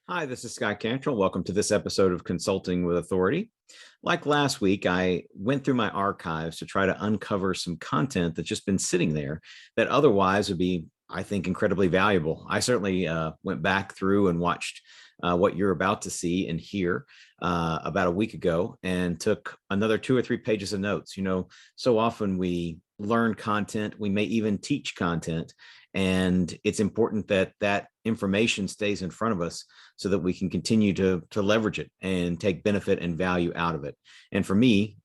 Hi, this is Scott Cantrell. Welcome to this episode of Consulting with Authority. Like last week, I went through my archives to try to uncover some content that's just been sitting there that otherwise would be, I think, incredibly valuable. I certainly went back through and watched what you're about to see and hear about a week ago and took another 2 or 3 pages of notes. So often we learn content, we may even teach content, and it's important that that information stays in front of us so that we can continue to leverage it and take benefit and value out of it. And for me,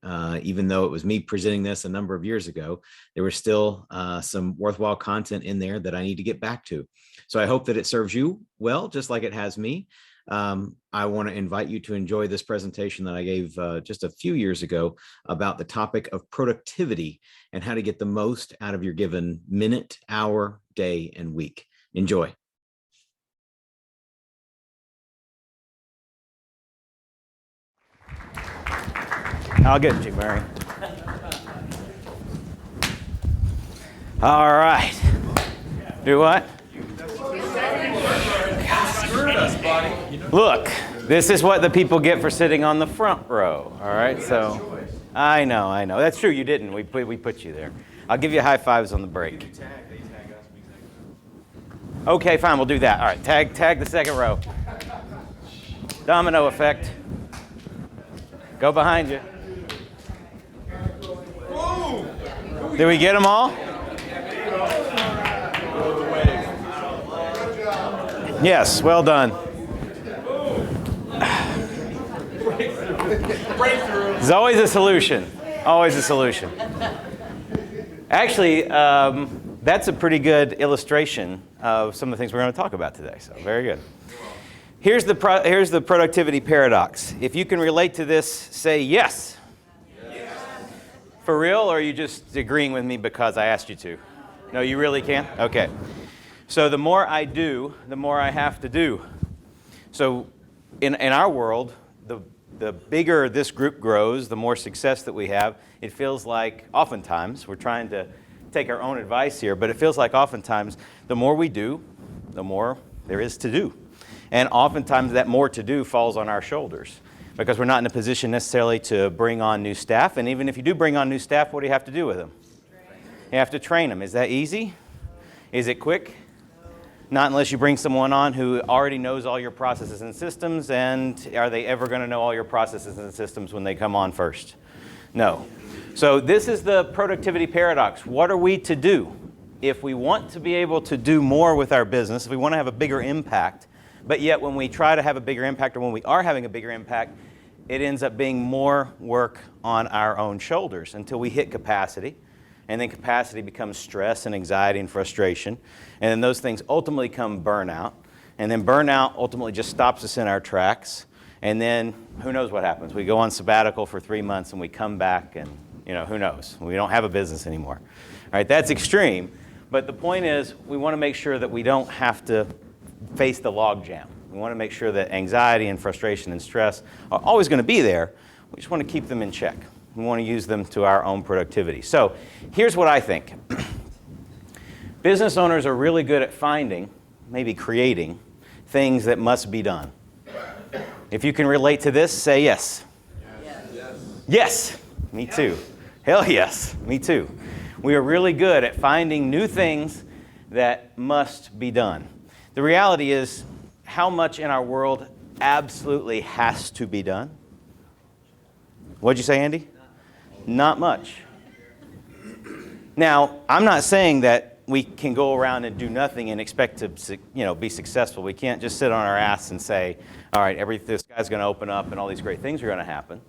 even though it was me presenting this a number of years ago, there was still some worthwhile content in there that I need to get back to. So I hope that it serves you well, just like it has me. I want to invite you to enjoy this presentation that I gave just a few years ago about the topic of productivity and how to get the most out of your given minute, hour, day, and week. Enjoy. I'll get you, Mary. All right. Do what? Look, this is what the people get for sitting on the front row. All right, so I know. That's true. You didn't. We put you there. I'll give you high fives on the break. Okay, fine. We'll do that. All right. Tag the second row. Domino effect. Go behind you. Did we get them all? Yes, well done. There's always a solution. Always a solution. Actually, that's a pretty good illustration of some of the things we're going to talk about today. So very good. Here's the productivity paradox. If you can relate to this, say yes. For real, or are you just agreeing with me because I asked you to? No, you really can? Okay. So the more I do, the more I have to do. So in our world, the bigger this group grows, the more success that we have, it feels like oftentimes, we're trying to take our own advice here, but it feels like oftentimes the more we do, the more there is to do. And oftentimes that more to do falls on our shoulders, because we're not in a position necessarily to bring on new staff. And even if you do bring on new staff, what do you have to do with them? You have to train them. Is that easy? Is it quick? Not unless you bring someone on who already knows all your processes and systems. And are they ever going to know all your processes and systems when they come on first? No. So this is the productivity paradox. What are we to do if we want to be able to do more with our business, if we want to have a bigger impact? But yet when we try to have a bigger impact, or when we are having a bigger impact, it ends up being more work on our own shoulders until we hit capacity. And then capacity becomes stress and anxiety and frustration. And then those things ultimately come burnout. And then burnout ultimately just stops us in our tracks. And then who knows what happens? We go on sabbatical for 3 months and we come back and, who knows? We don't have a business anymore. All right, that's extreme. But the point is, we want to make sure that we don't have to face the log jam. We want to make sure that anxiety and frustration and stress are always going to be there. We just want to keep them in check. We want to use them to our own productivity. So here's what I think. Business owners are really good at finding, maybe creating, things that must be done. If you can relate to this, say yes. Yes, me too. Hell yes, me too. We are really good at finding new things that must be done. The reality is, how much in our world absolutely has to be done? What'd you say, Andy? Not much. Now, I'm not saying that we can go around and do nothing and expect to, be successful. We can't just sit on our ass and say, all right, this guy's going to open up and all these great things are going to happen.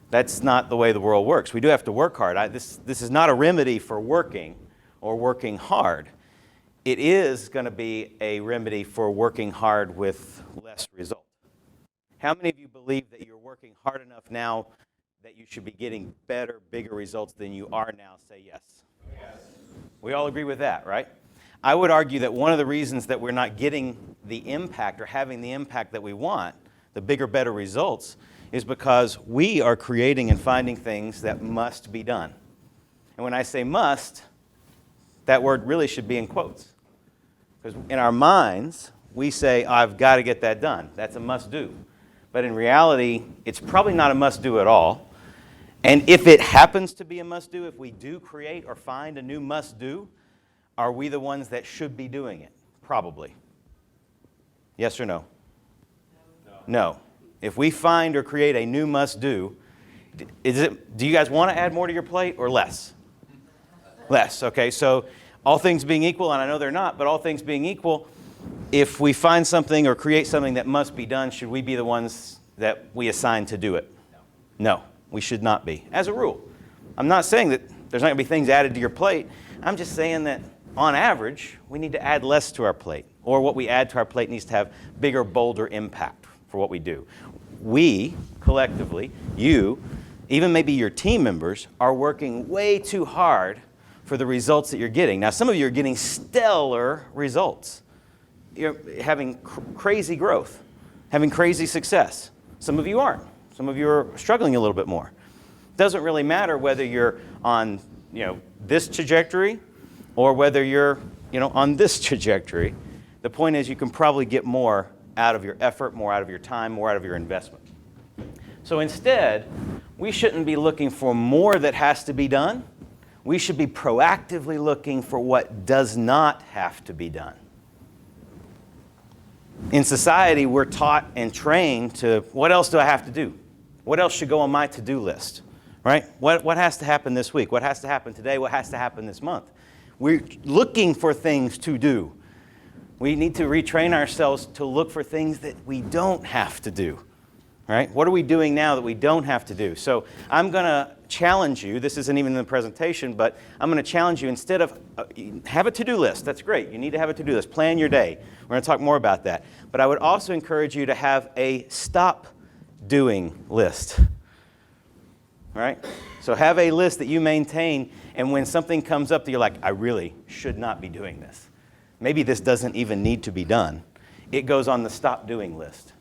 That's not the way the world works. We do have to work hard. This is not a remedy for working or working hard. It is going to be a remedy for working hard with less result. How many of you believe that you're working hard enough now that you should be getting better, bigger results than you are now? Say yes. Yes. We all agree with that, right? I would argue that one of the reasons that we're not getting the impact or having the impact that we want, the bigger, better results, is because we are creating and finding things that must be done. And when I say must, that word really should be in quotes. Because in our minds, we say, I've got to get that done. That's a must do. But in reality, it's probably not a must do at all. And if it happens to be a must do, if we do create or find a new must do, are we the ones that should be doing it? Probably. Yes or no? No. If we find or create a new must do, do you guys want to add more to your plate or less? Less, okay. So all things being equal, and I know they're not, but all things being equal, if we find something or create something that must be done, should we be the ones that we assign to do it? No, we should not be, as a rule. I'm not saying that there's not going to be things added to your plate. I'm just saying that on average, we need to add less to our plate, or what we add to our plate needs to have bigger, bolder impact for what we do. We, collectively, you, even maybe your team members, are working way too hard for the results that you're getting. Now, some of you are getting stellar results. You're having crazy growth, having crazy success. Some of you aren't. Some of you are struggling a little bit more. It doesn't really matter whether you're on, this trajectory or whether you're, on this trajectory. The point is you can probably get more out of your effort, more out of your time, more out of your investment. So instead, we shouldn't be looking for more that has to be done. We should be proactively looking for what does not have to be done. In society, we're taught and trained to, what else do I have to do? What else should go on my to-do list? Right? What has to happen this week? What has to happen today? What has to happen this month? We're looking for things to do. We need to retrain ourselves to look for things that we don't have to do. Right? What are we doing now that we don't have to do? So I'm going to challenge you. This isn't even in the presentation, but I'm going to challenge you. Instead of have a to-do list. That's great. You need to have a to-do list. Plan your day. We're going to talk more about that. But I would also encourage you to have a stop doing list. Right? So have a list that you maintain, and when something comes up that you're like, I really should not be doing this. Maybe this doesn't even need to be done. It goes on the stop doing list.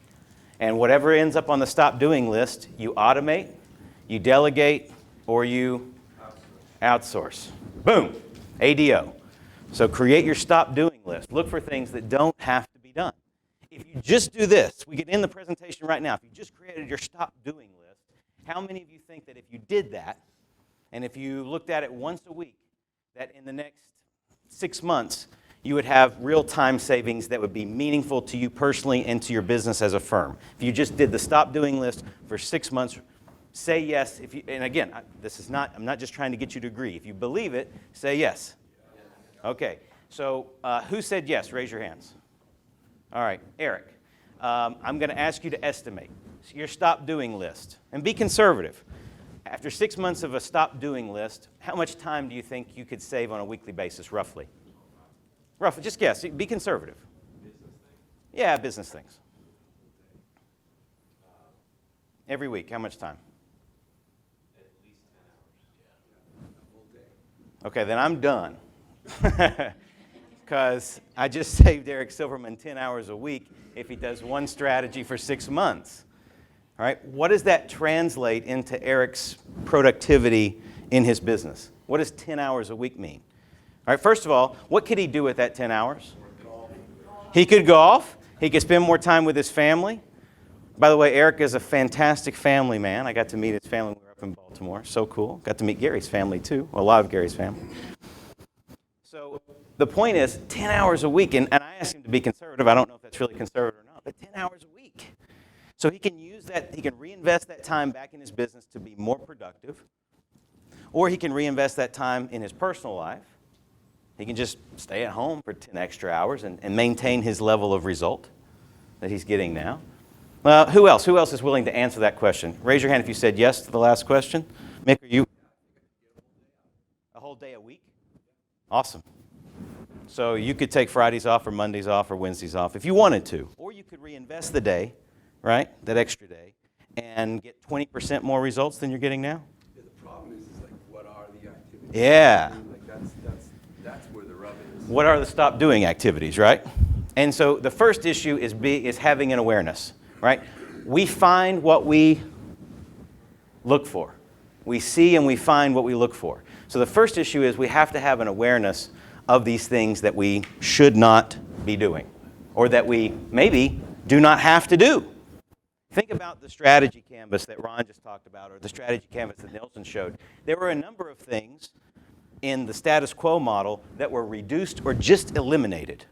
And whatever ends up on the stop doing list, you automate, you delegate, or you outsource. Boom, ADO. So create your stop doing list. Look for things that don't have to be done. If you just do this, we get in the presentation right now, if you just created your stop doing list, how many of you think that if you did that, and if you looked at it once a week, that in the next 6 months, you would have real time savings that would be meaningful to you personally and to your business as a firm? If you just did the stop doing list for 6 months, say yes. And again, I'm not just trying to get you to agree. If you believe it, say yes. Okay, so who said yes? Raise your hands. All right, Eric, I'm going to ask you to estimate your stop doing list and be conservative. After 6 months of a stop doing list, how much time do you think you could save on a weekly basis, roughly? Roughly, just guess. Be conservative. Business things? Yeah, business things. Every week, how much time? At least 10 hours. Yeah. A full day. Okay, then I'm done. Because I just saved Eric Silverman 10 hours a week if he does one strategy for 6 months. All right, what does that translate into Eric's productivity in his business? What does 10 hours a week mean? All right, first of all, what could he do with that 10 hours? He could golf. He could spend more time with his family. By the way, Eric is a fantastic family man. I got to meet his family when we were up in Baltimore. So cool. Got to meet Gary's family, too. Well, a lot of Gary's family. So the point is, 10 hours a week, and I asked him to be conservative. I don't know if that's really conservative or not, but 10 hours a week. So he can use that, he can reinvest that time back in his business to be more productive, or he can reinvest that time in his personal life. He can just stay at home for 10 extra hours and maintain his level of result that he's getting now. Who else? Who else is willing to answer that question? Raise your hand if you said yes to the last question. Mick, are you? A whole day a week? Awesome. So you could take Fridays off or Mondays off or Wednesdays off if you wanted to. Or you could reinvest the day, right, that extra day, and get 20% more results than you're getting now. Yeah, the problem is like, what are the activities? Yeah. I mean, like that's where the rub is. What are the stop doing activities, right? And so the first issue is having an awareness, right? We find what we look for. We see and we find what we look for. So the first issue is we have to have an awareness of these things that we should not be doing. or that we maybe do not have to do. Think about the strategy canvas that Ron just talked about, or the strategy canvas that Nelson showed. There were a number of things in the status quo model that were reduced or just eliminated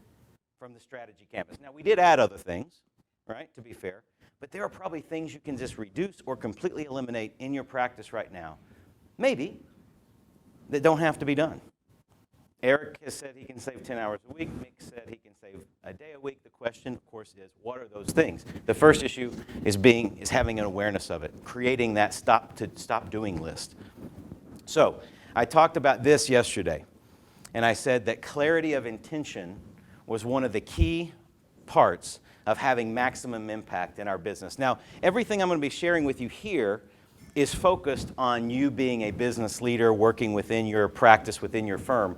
from the strategy canvas. Now, we did add other things, right, to be fair, but there are probably things you can just reduce or completely eliminate in your practice right now, maybe, that don't have to be done. Eric has said he can save 10 hours a week. Mick said he can save a day a week. The question, of course, is what are those things? The first issue is having an awareness of it, creating that stop doing list. So I talked about this yesterday, and I said that clarity of intention was one of the key parts of having maximum impact in our business. Now, everything I'm going to be sharing with you here is focused on you being a business leader working within your practice, within your firm.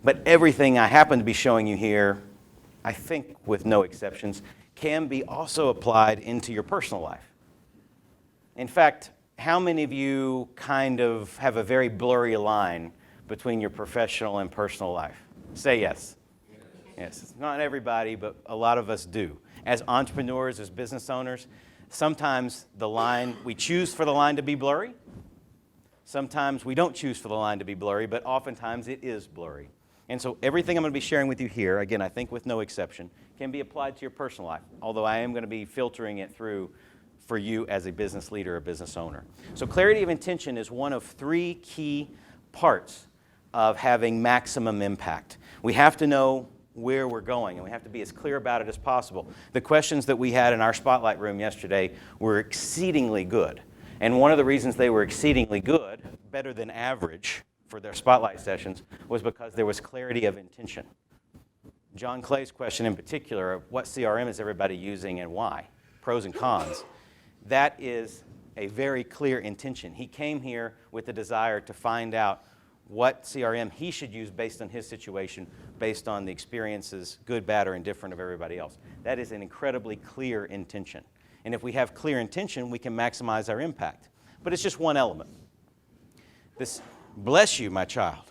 But everything I happen to be showing you here, I think with no exceptions, can be also applied into your personal life. In fact, how many of you kind of have a very blurry line between your professional and personal life? Say yes. Yes, not everybody, but a lot of us do. As entrepreneurs, as business owners, sometimes we choose for the line to be blurry. Sometimes we don't choose for the line to be blurry, but oftentimes it is blurry. And so everything I'm going to be sharing with you here, again, I think with no exception, can be applied to your personal life, although I am going to be filtering it through for you as a business leader or business owner. So clarity of intention is one of three key parts of having maximum impact. We have to know where we're going, and we have to be as clear about it as possible. The questions that we had in our spotlight room yesterday were exceedingly good. And one of the reasons they were exceedingly good, better than average for their spotlight sessions, was because there was clarity of intention. John Clay's question in particular of what CRM is everybody using and why, pros and cons, that is a very clear intention. He came here with the desire to find out what CRM he should use based on his situation, based on the experiences, good, bad, or indifferent of everybody else. That is an incredibly clear intention. And if we have clear intention, we can maximize our impact. But it's just one element. This, bless you, my child.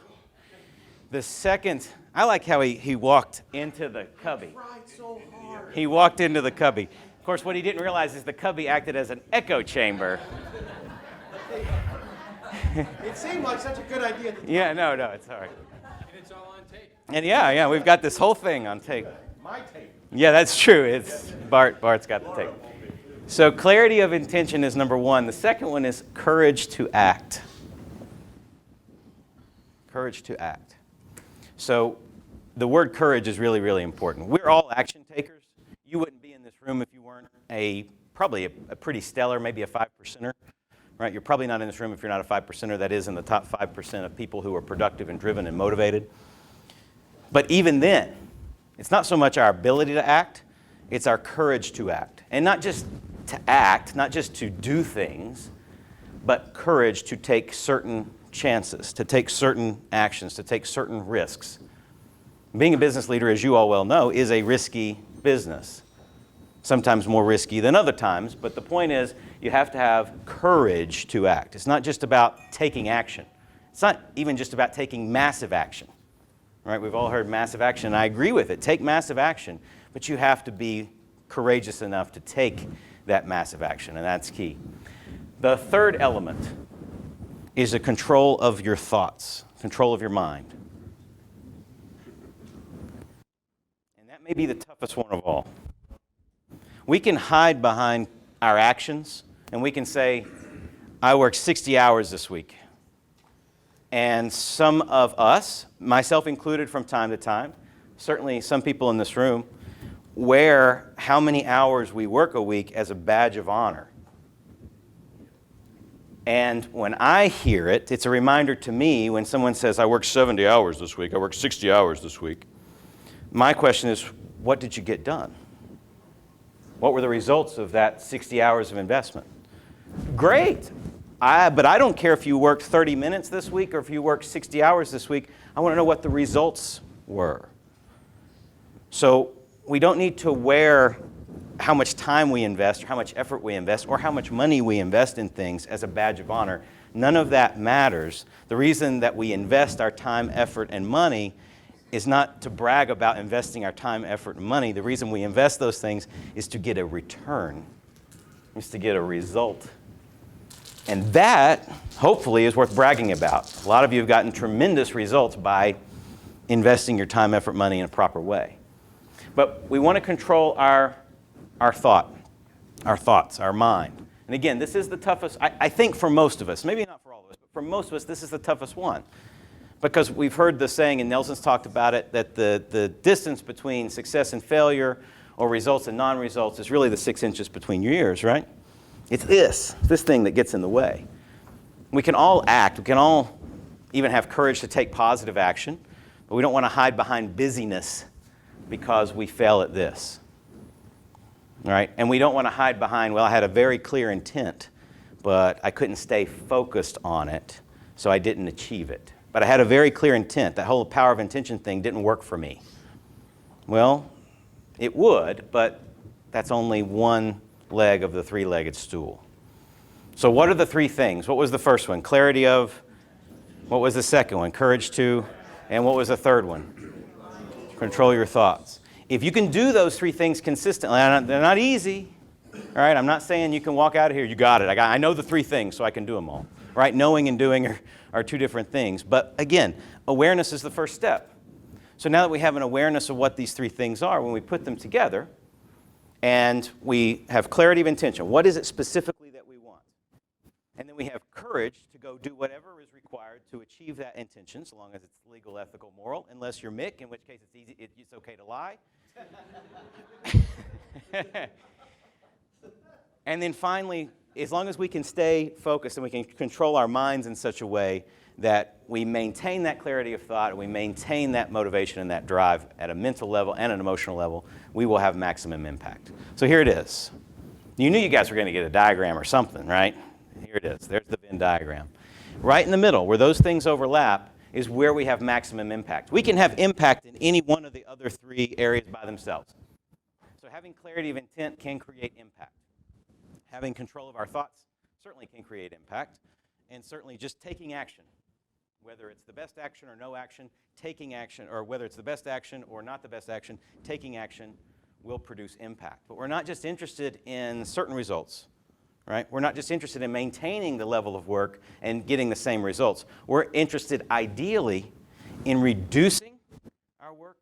The second, I like how he walked into the cubby. He walked into the cubby. Of course, what he didn't realize is the cubby acted as an echo chamber. It seemed like such a good idea. Yeah, no, it's all right. And it's all on tape. And yeah, we've got this whole thing on tape. My tape. Yeah, that's true. It's Bart's got the tape. So clarity of intention is number one. The second one is courage to act. Courage to act. So the word courage is really, really important. We're all action takers. You wouldn't be in this room if you weren't probably a pretty stellar, maybe a 5%er. Right? You're probably not in this room if you're not a 5%er. That is in the top 5% of people who are productive and driven and motivated. But even then, it's not so much our ability to act, it's our courage to act. And not just to act, not just to do things, but courage to take certain chances, to take certain actions, to take certain risks. Being a business leader, as you all well know, is a risky business. Sometimes more risky than other times, but the point is you have to have courage to act. It's not just about taking action. It's not even just about taking massive action. Right? We've all heard massive action, and I agree with it. Take massive action, but you have to be courageous enough to take that massive action, and that's key. The third element is the control of your thoughts, control of your mind. And that may be the toughest one of all. We can hide behind our actions, and we can say, I worked 60 hours this week. And some of us, myself included from time to time, certainly some people in this room, wear how many hours we work a week as a badge of honor. And when I hear it, it's a reminder to me when someone says, I worked 70 hours this week, I worked 60 hours this week. My question is, what did you get done? What were the results of that 60 hours of investment? Great. But I don't care if you worked 30 minutes this week or if you worked 60 hours this week. I want to know what the results were. So we don't need to wear how much time we invest or how much effort we invest or how much money we invest in things as a badge of honor. None of that matters. The reason that we invest our time, effort, and money is not to brag about investing our time, effort, and money. The reason we invest those things is to get a return, is to get a result. And that, hopefully, is worth bragging about. A lot of you have gotten tremendous results by investing your time, effort, money in a proper way. But we want to control our thoughts, our mind. And again, this is the toughest, I think for most of us, maybe not for all of us, but for most of us, this is the toughest one. Because we've heard the saying, and Nelson's talked about it, that the distance between success and failure or results and non-results is really the 6 inches between your ears, right? It's this thing that gets in the way. We can all act. We can all even have courage to take positive action, but we don't want to hide behind busyness because we fail at this. All right? And we don't want to hide behind, well, I had a very clear intent, but I couldn't stay focused on it, so I didn't achieve it. But I had a very clear intent. That whole power of intention thing didn't work for me. Well, it would, but that's only one leg of the three-legged stool. So what are the three things? What was the first one? Clarity of. What was the second one? Courage to. And what was the third one? Control your thoughts. If you can do those three things consistently, they're not easy. All right, I'm not saying you can walk out of here, you got it. I know the three things, so I can do them all. Right? Knowing and doing are two different things. But again, awareness is the first step. So now that we have an awareness of what these three things are, when we put them together and we have clarity of intention, what is it specifically that we want? And then we have courage to go do whatever is required to achieve that intention, so long as it's legal, ethical, moral, unless you're Mick, in which case it's okay to lie. And then finally, as long as we can stay focused and we can control our minds in such a way that we maintain that clarity of thought, and we maintain that motivation and that drive at a mental level and an emotional level, we will have maximum impact. So here it is. You knew you guys were going to get a diagram or something, right? Here it is. There's the Venn diagram. Right in the middle, where those things overlap, is where we have maximum impact. We can have impact in any one of the other three areas by themselves. So having clarity of intent can create impact. Having control of our thoughts certainly can create impact. And certainly just taking action, whether it's the best action or no action, taking action, or whether it's the best action or not the best action, taking action will produce impact. But we're not just interested in certain results, right? We're not just interested in maintaining the level of work and getting the same results. We're interested, ideally, in reducing our work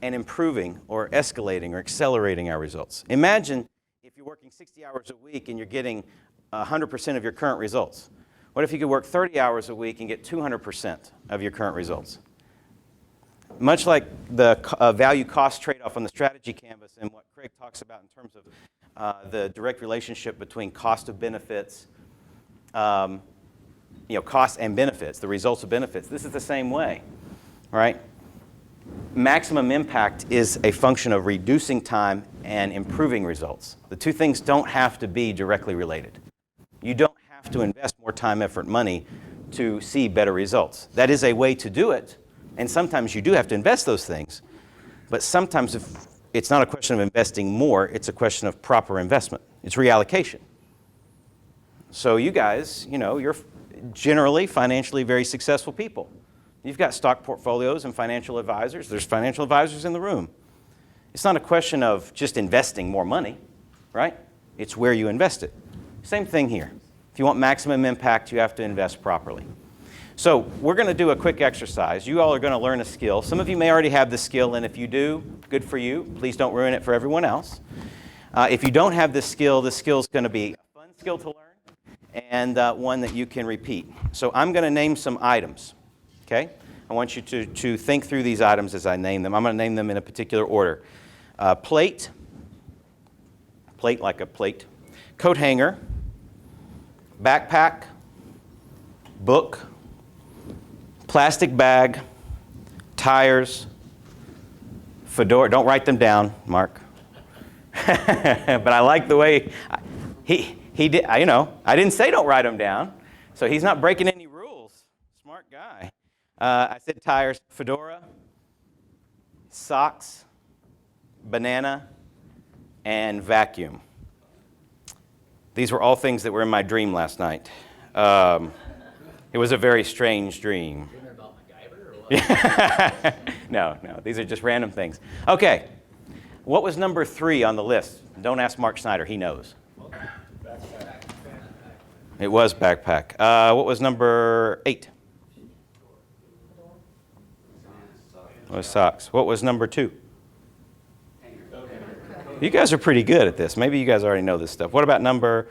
and improving or escalating or accelerating our results. Imagine if you're working 60 hours a week and you're getting 100% of your current results. What if you could work 30 hours a week and get 200% of your current results? Much like the value-cost trade-off on the strategy canvas and what Craig talks about in terms of the direct relationship between cost of benefits, cost and benefits, the results of benefits. This is the same way, right? Maximum impact is a function of reducing time and improving results. The two things don't have to be directly related. You don't have to invest more time, effort, money to see better results. That is a way to do it, and sometimes you do have to invest those things. But sometimes if it's not a question of investing more, it's a question of proper investment. It's reallocation. So you guys, you're generally financially very successful people. You've got stock portfolios and financial advisors. There's financial advisors in the room. It's not a question of just investing more money, right? It's where you invest it. Same thing here. If you want maximum impact, you have to invest properly. So we're going to do a quick exercise. You all are going to learn a skill. Some of you may already have this skill, and if you do, good for you. Please don't ruin it for everyone else. If you don't have this skill is going to be a fun skill to learn and one that you can repeat. So I'm going to name some items. Okay? I want you to think through these items as I name them. I'm going to name them in a particular order. Plate like a plate. Coat hanger. Backpack. Book. Plastic bag. Tires. Fedora. Don't write them down, Mark. But I like the way he did. I didn't say don't write them down. So he's not breaking any rules. Smart guy. I said tires, fedora, socks, banana, and vacuum. These were all things that were in my dream last night. It was a very strange dream. About MacGyver No, these are just random things. Okay, what was number 3 on the list? Don't ask Mark Snyder, he knows. It was backpack. What was number 8? It was socks. What was number 2? You guys are pretty good at this. Maybe you guys already know this stuff. What number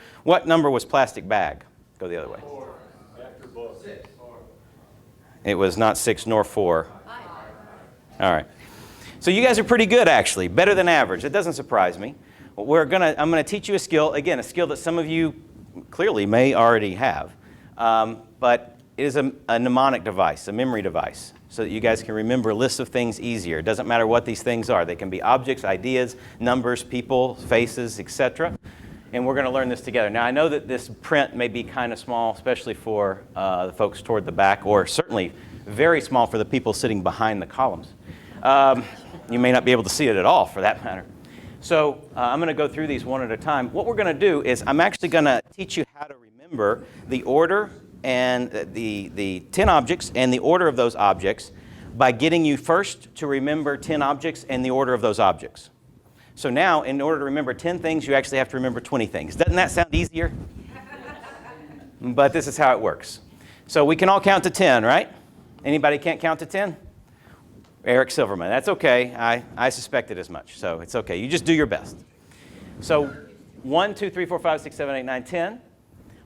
was plastic bag? Go the other way. 4. After book. 6. It was not 6 nor 4. All right. So you guys are pretty good, actually. Better than average. It doesn't surprise me. I'm gonna teach you a skill. Again, a skill that some of you clearly may already have. But it is a mnemonic device, a memory device, so that you guys can remember lists of things easier. It doesn't matter what these things are. They can be objects, ideas, numbers, people, faces, etc. And we're going to learn this together. Now, I know that this print may be kind of small, especially for the folks toward the back, or certainly very small for the people sitting behind the columns. You may not be able to see it at all, for that matter. So I'm going to go through these one at a time. What we're going to do is I'm actually going to teach you how to remember the order and the 10 objects and the order of those objects by getting you first to remember 10 objects and the order of those objects. So now, in order to remember 10 things, you actually have to remember 20 things. Doesn't that sound easier? But this is how it works. So we can all count to 10, right? Anybody can't count to 10? Eric Silverman. That's okay. I suspected as much, so it's okay. You just do your best. So 1, 2, 3, 4, 5, 6, 7, 8, 9, 10.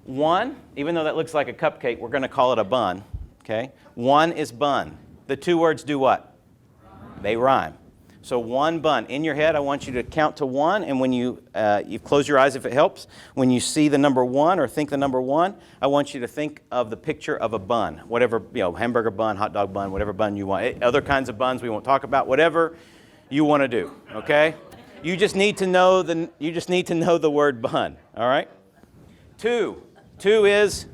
1, even though that looks like a cupcake, we're going to call it a bun. Okay? 1 is bun. The 2 words do what? They rhyme. So 1 bun. In your head, I want you to count to 1, and when you close your eyes if it helps. When you see the number 1 or think the number 1, I want you to think of the picture of a bun. Whatever, hamburger bun, hot dog bun, whatever bun you want. Other kinds of buns we won't talk about. Whatever you want to do. Okay? You just need to know the word bun. All right? 2. 2 is,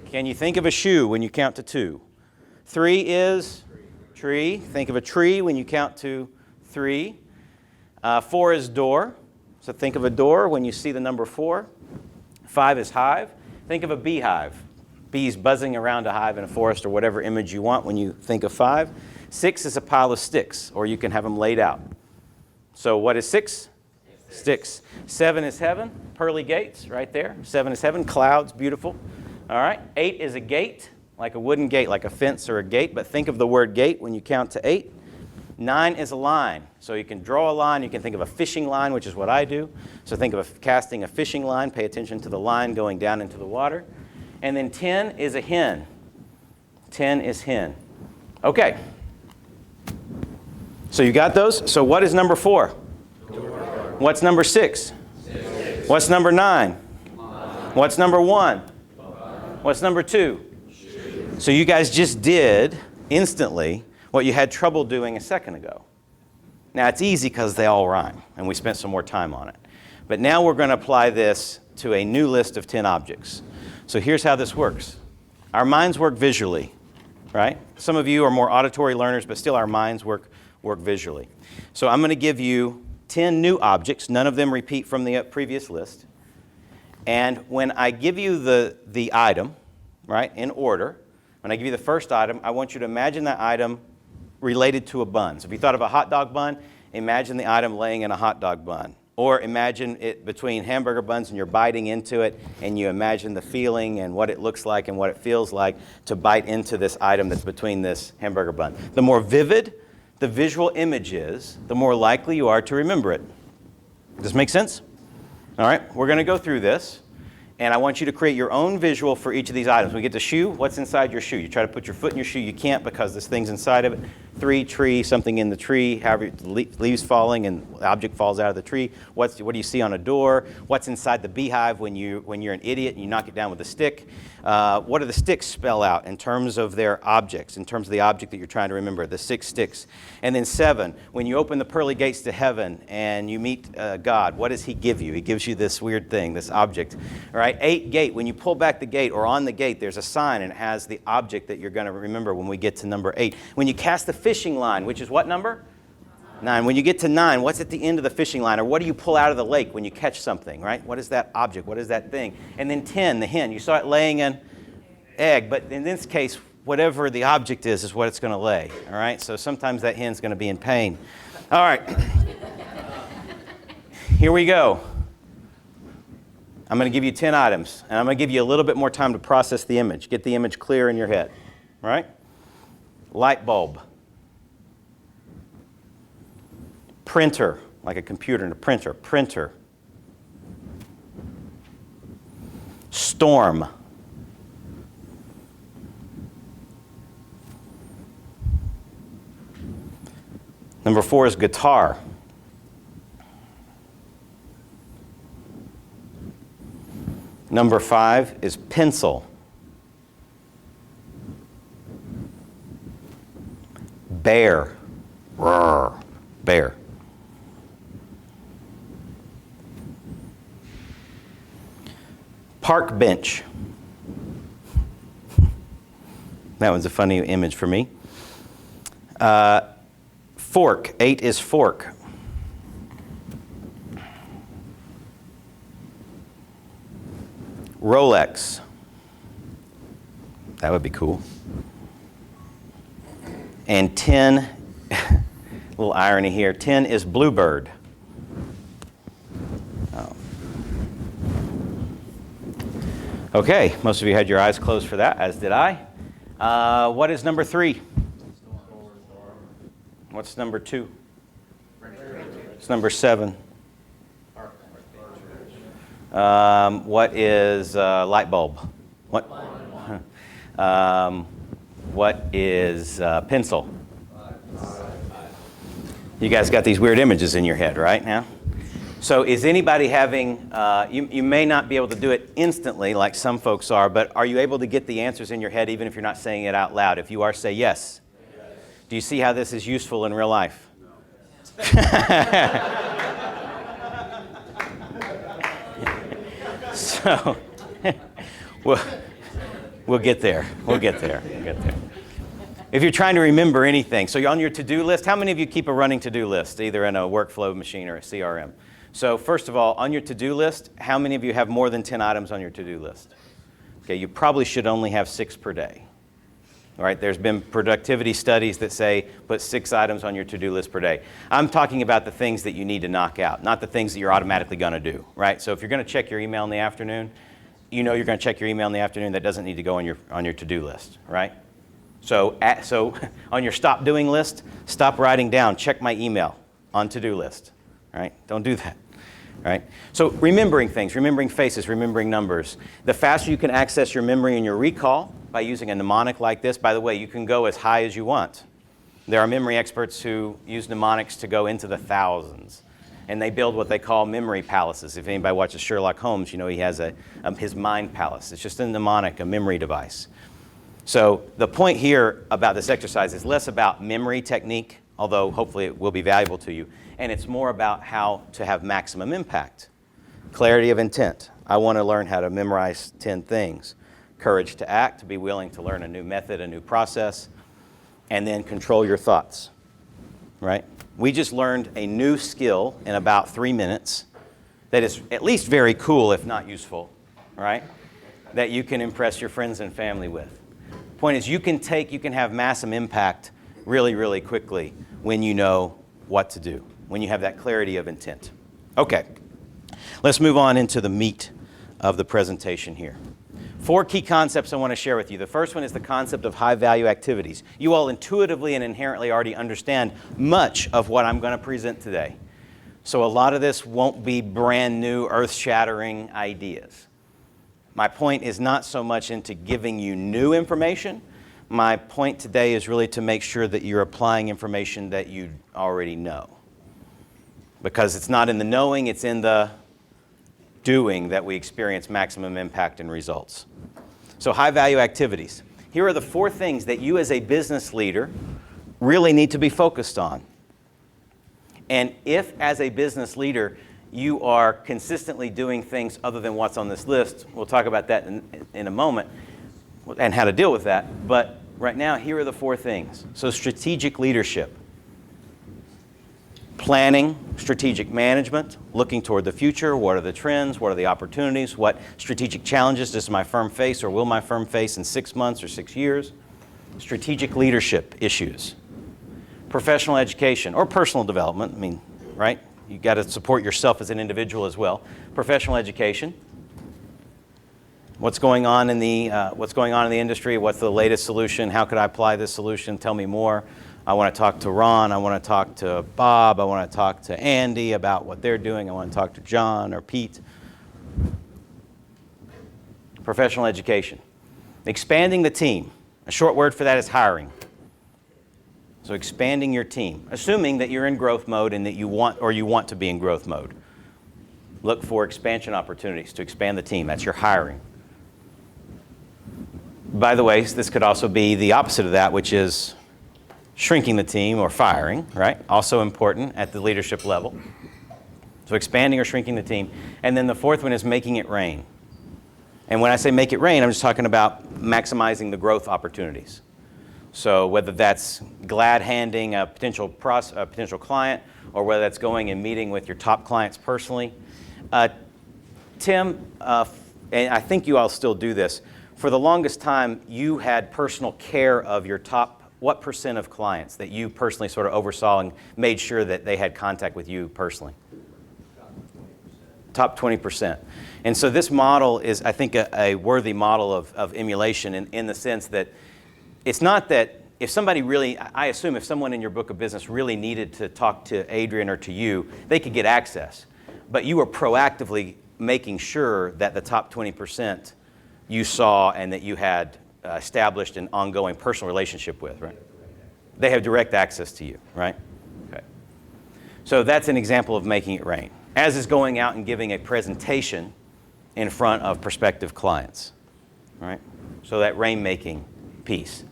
can you think of a shoe when you count to 2? 3 is tree. Think of a tree when you count to 3. 4 is door. So think of a door when you see the number 4. 5 is hive. Think of a beehive. Bees buzzing around a hive in a forest or whatever image you want when you think of 5. 6 is a pile of sticks, or you can have them laid out. So what is 6? Sticks. 7 is heaven. Pearly gates right there. 7 is heaven. Clouds, beautiful. All right. 8 is a gate, like a wooden gate, like a fence or a gate. But think of the word gate when you count to 8. 9 is a line. So you can draw a line. You can think of a fishing line, which is what I do. So think of casting a fishing line. Pay attention to the line going down into the water. And then 10 is a hen. 10 is hen. Okay. So you got those? So what is number 4? What's number 6? What's number 9? What's number 1? What's number 2? So you guys just did instantly what you had trouble doing a second ago. Now it's easy because they all rhyme, and we spent some more time on it. But now we're going to apply this to a new list of 10 objects. So here's how this works. Our minds work visually, right? Some of you are more auditory learners, but still our minds work visually. So I'm going to give you 10 new objects. None of them repeat from the previous list. And when I give you the item, right, in order, when I give you the first item, I want you to imagine that item related to a bun. So if you thought of a hot dog bun, imagine the item laying in a hot dog bun. Or imagine it between hamburger buns and you're biting into it, and you imagine the feeling and what it looks like and what it feels like to bite into this item that's between this hamburger bun. The more vivid the visual image is, the more likely you are to remember it. Does this make sense? All right, we're going to go through this, and I want you to create your own visual for each of these items. When we get to shoe, what's inside your shoe? You try to put your foot in your shoe, you can't because this thing's inside of it. 3, tree, something in the tree, however, leaves falling and the object falls out of the tree. What do you see on a door? What's inside the beehive when you're an idiot and you knock it down with a stick? What do the sticks spell out in terms of their objects, in terms of the object that you're trying to remember, the 6 sticks? And then 7, when you open the pearly gates to heaven and you meet God, what does he give you? He gives you this weird thing, this object. All right, 8, gate. When you pull back the gate or on the gate, there's a sign and it has the object that you're going to remember when we get to number 8. When you cast the fishing line, which is what number? 9. When you get to 9, what's at the end of the fishing line? Or what do you pull out of the lake when you catch something, right? What is that object? What is that thing? And then 10, the hen. You saw it laying an egg, but in this case, whatever the object is what it's going to lay. All right? So sometimes that hen's going to be in pain. All right. Here we go. I'm going to give you 10 items, and I'm going to give you a little bit more time to process the image, get the image clear in your head. All right? Light bulb. Printer, like a computer and a printer. Printer. Storm. Number 4 is guitar. Number 5 is pencil. Bear. Roar. Bear. Park bench. That one's a funny image for me. Fork. 8 is fork. Rolex. That would be cool. And 10, a little irony here, 10 is bluebird. Oh. Okay, most of you had your eyes closed for that, as did I. What is number 3? What's number 2? It's number 7. What is light bulb? What? What is pencil? You guys got these weird images in your head right now. So is anybody having, you may not be able to do it instantly like some folks are, but are you able to get the answers in your head even if you're not saying it out loud? If you are, say yes. Do you see how this is useful in real life? So, we'll get there. We'll get there. We'll get there. If you're trying to remember anything, so you're on your to-do list, how many of you keep a running to-do list, either in a workflow machine or a CRM? So first of all, on your to-do list, how many of you have more than 10 items on your to-do list? Okay, you probably should only have 6 per day. All right, there's been productivity studies that say put 6 items on your to-do list per day. I'm talking about the things that you need to knock out, not the things that you're automatically going to do, right? So if you're going to check your email in the afternoon, you know you're going to check your email in the afternoon. That doesn't need to go on your to-do list, right? So on your stop doing list, stop writing down, check my email on to-do list, all right? Don't do that. Right? So remembering things, remembering faces, remembering numbers. The faster you can access your memory and your recall by using a mnemonic like this, by the way, you can go as high as you want. There are memory experts who use mnemonics to go into the thousands. And they build what they call memory palaces. If anybody watches Sherlock Holmes, you know he has his mind palace. It's just a mnemonic, a memory device. So the point here about this exercise is less about memory technique, although hopefully it will be valuable to you, and it's more about how to have maximum impact. Clarity of intent. I want to learn how to memorize 10 things. Courage to act, to be willing to learn a new method, a new process, and then control your thoughts, right? We just learned a new skill in about 3 minutes that is at least very cool, if not useful, right? That you can impress your friends and family with. Point is, you can have massive impact really, really quickly when you know what to do, when you have that clarity of intent. Okay, let's move on into the meat of the presentation here. 4 key concepts I want to share with you. The first one is the concept of high-value activities. You all intuitively and inherently already understand much of what I'm going to present today. So a lot of this won't be brand new, earth-shattering ideas. My point is not so much into giving you new information. My point today is really to make sure that you're applying information that you already know. Because it's not in the knowing, it's in the doing that we experience maximum impact and results. So high-value activities. Here are the 4 things that you as a business leader really need to be focused on. And if, as a business leader, you are consistently doing things other than what's on this list, we'll talk about that in a moment, and how to deal with that. But right now, here are the 4 things. So strategic leadership. Planning, strategic management, looking toward the future. What are the trends? What are the opportunities? What strategic challenges does my firm face or will my firm face in 6 months or 6 years? strategic leadership issues, professional education or personal development. I mean, right? You got to support yourself as an individual as well. Professional education. What's going on in the industry? What's the latest solution? How could I apply this solution? Tell me more. I want to talk to Ron. I want to talk to Bob. I want to talk to Andy about what they're doing. I want to talk to John or Pete. Professional education. Expanding the team. A short word for that is hiring. So expanding your team, assuming that you're in growth mode and that you want to be in growth mode. Look for expansion opportunities to expand the team. That's your hiring. By the way, this could also be the opposite of that, which is shrinking the team or firing, right? Also important at the leadership level. So expanding or shrinking the team. And then the fourth one is making it rain. And when I say make it rain, I'm just talking about maximizing the growth opportunities. So whether that's glad handing a potential client, or whether that's going and meeting with your top clients personally. Tim, and I think you all still do this, for the longest time you had personal care of your top, what percent of clients that you personally sort of oversaw and made sure that they had contact with you personally? Top 20%. And so this model is, I think, a worthy model of emulation in the sense that it's not that if somebody really, I assume if someone in your book of business really needed to talk to Adrian or to you, they could get access. But you were proactively making sure that the top 20% you saw and that you had established an ongoing personal relationship with, right? They have direct access to you, right? Okay. So that's an example of making it rain, as is going out and giving a presentation in front of prospective clients, right? So that rainmaking piece.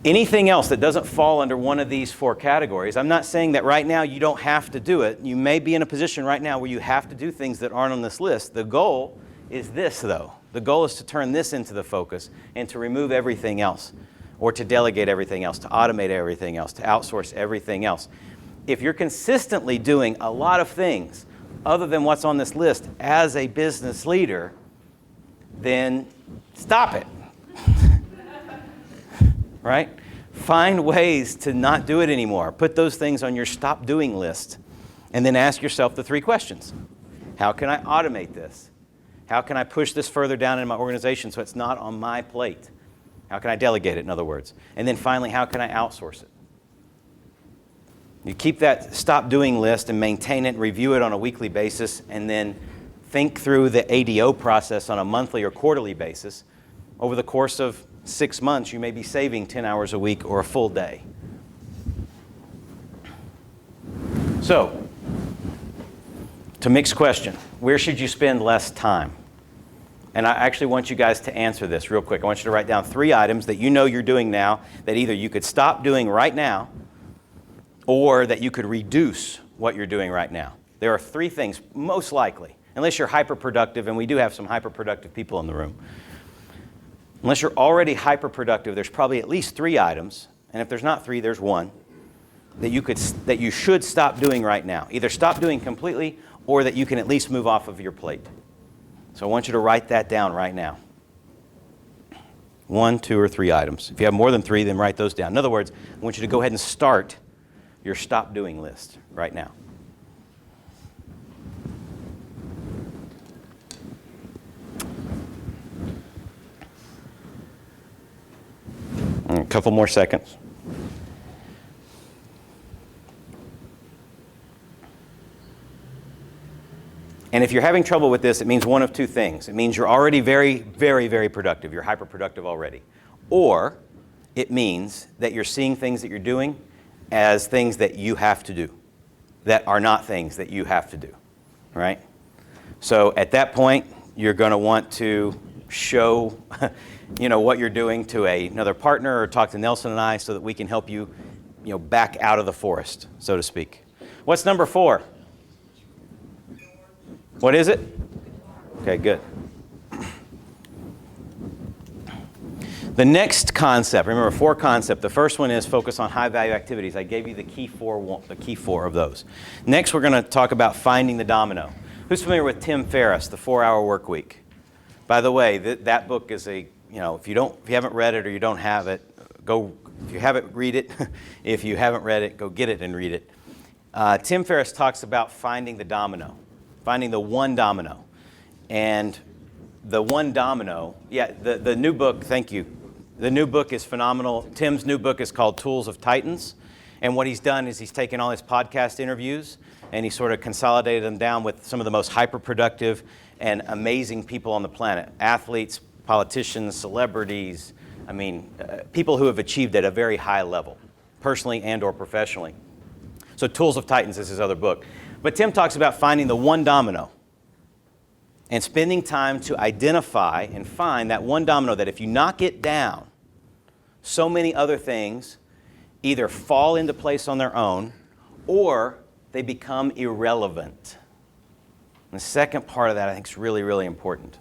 Anything else that doesn't fall under one of these four categories, I'm not saying that right now you don't have to do it. You may be in a position right now where you have to do things that aren't on this list. The goal is this, though. The goal is to turn this into the focus and to remove everything else, or to delegate everything else, to automate everything else, to outsource everything else. If you're consistently doing a lot of things other than what's on this list as a business leader, then stop it. Right? Find ways to not do it anymore. Put those things on your stop doing list. And then ask yourself the three questions. How can I automate this? How can I push this further down in my organization so it's not on my plate? How can I delegate it, in other words? And then finally, how can I outsource it? You keep that stop doing list and maintain it, review it on a weekly basis, and then think through the ADO process on a monthly or quarterly basis. Over the course of 6 months, you may be saving 10 hours a week or a full day. So, to mix question, where should you spend less time? And I actually want you guys to answer this real quick. I want you to write down 3 items that you know you're doing now that either you could stop doing right now or that you could reduce what you're doing right now. There are 3 things, most likely, unless you're hyper-productive, and we do have some hyper-productive people in the room. Unless you're already hyper-productive, there's probably at least 3 items, and if there's not 3, there's 1, that you should stop doing right now. Either stop doing completely or that you can at least move off of your plate. So I want you to write that down right now. 1, 2, or 3 items. If you have more than 3, then write those down. In other words, I want you to go ahead and start your stop doing list right now. A couple more seconds. And if you're having trouble with this, it means one of 2 things. It means you're already very, very, very productive. You're hyper-productive already. Or it means that you're seeing things that you're doing as things that you have to do, that are not things that you have to do, right? So at that point, you're going to want to show what you're doing to another partner, or talk to Nelson and I so that we can help you, back out of the forest, so to speak. What's number 4? What is it? Okay, good. The next concept, remember 4 concepts. The first one is focus on high-value activities. I gave you the key four of those. Next, we're going to talk about finding the domino. Who's familiar with Tim Ferriss, The 4-Hour Work Week? By the way, that book is a if you haven't read it or you don't have it, go. If you have it, read it. If you haven't read it, go get it and read it. Tim Ferriss talks about finding the domino, finding the one domino. And the one domino, the new book, thank you. The new book is phenomenal. Tim's new book is called Tools of Titans. And what he's done is he's taken all his podcast interviews and he sort of consolidated them down with some of the most hyper-productive and amazing people on the planet. Athletes, politicians, celebrities, people who have achieved at a very high level, personally and or professionally. So Tools of Titans is his other book. But Tim talks about finding the one domino and spending time to identify and find that one domino that if you knock it down, so many other things either fall into place on their own or they become irrelevant. And the second part of that I think is really, really important.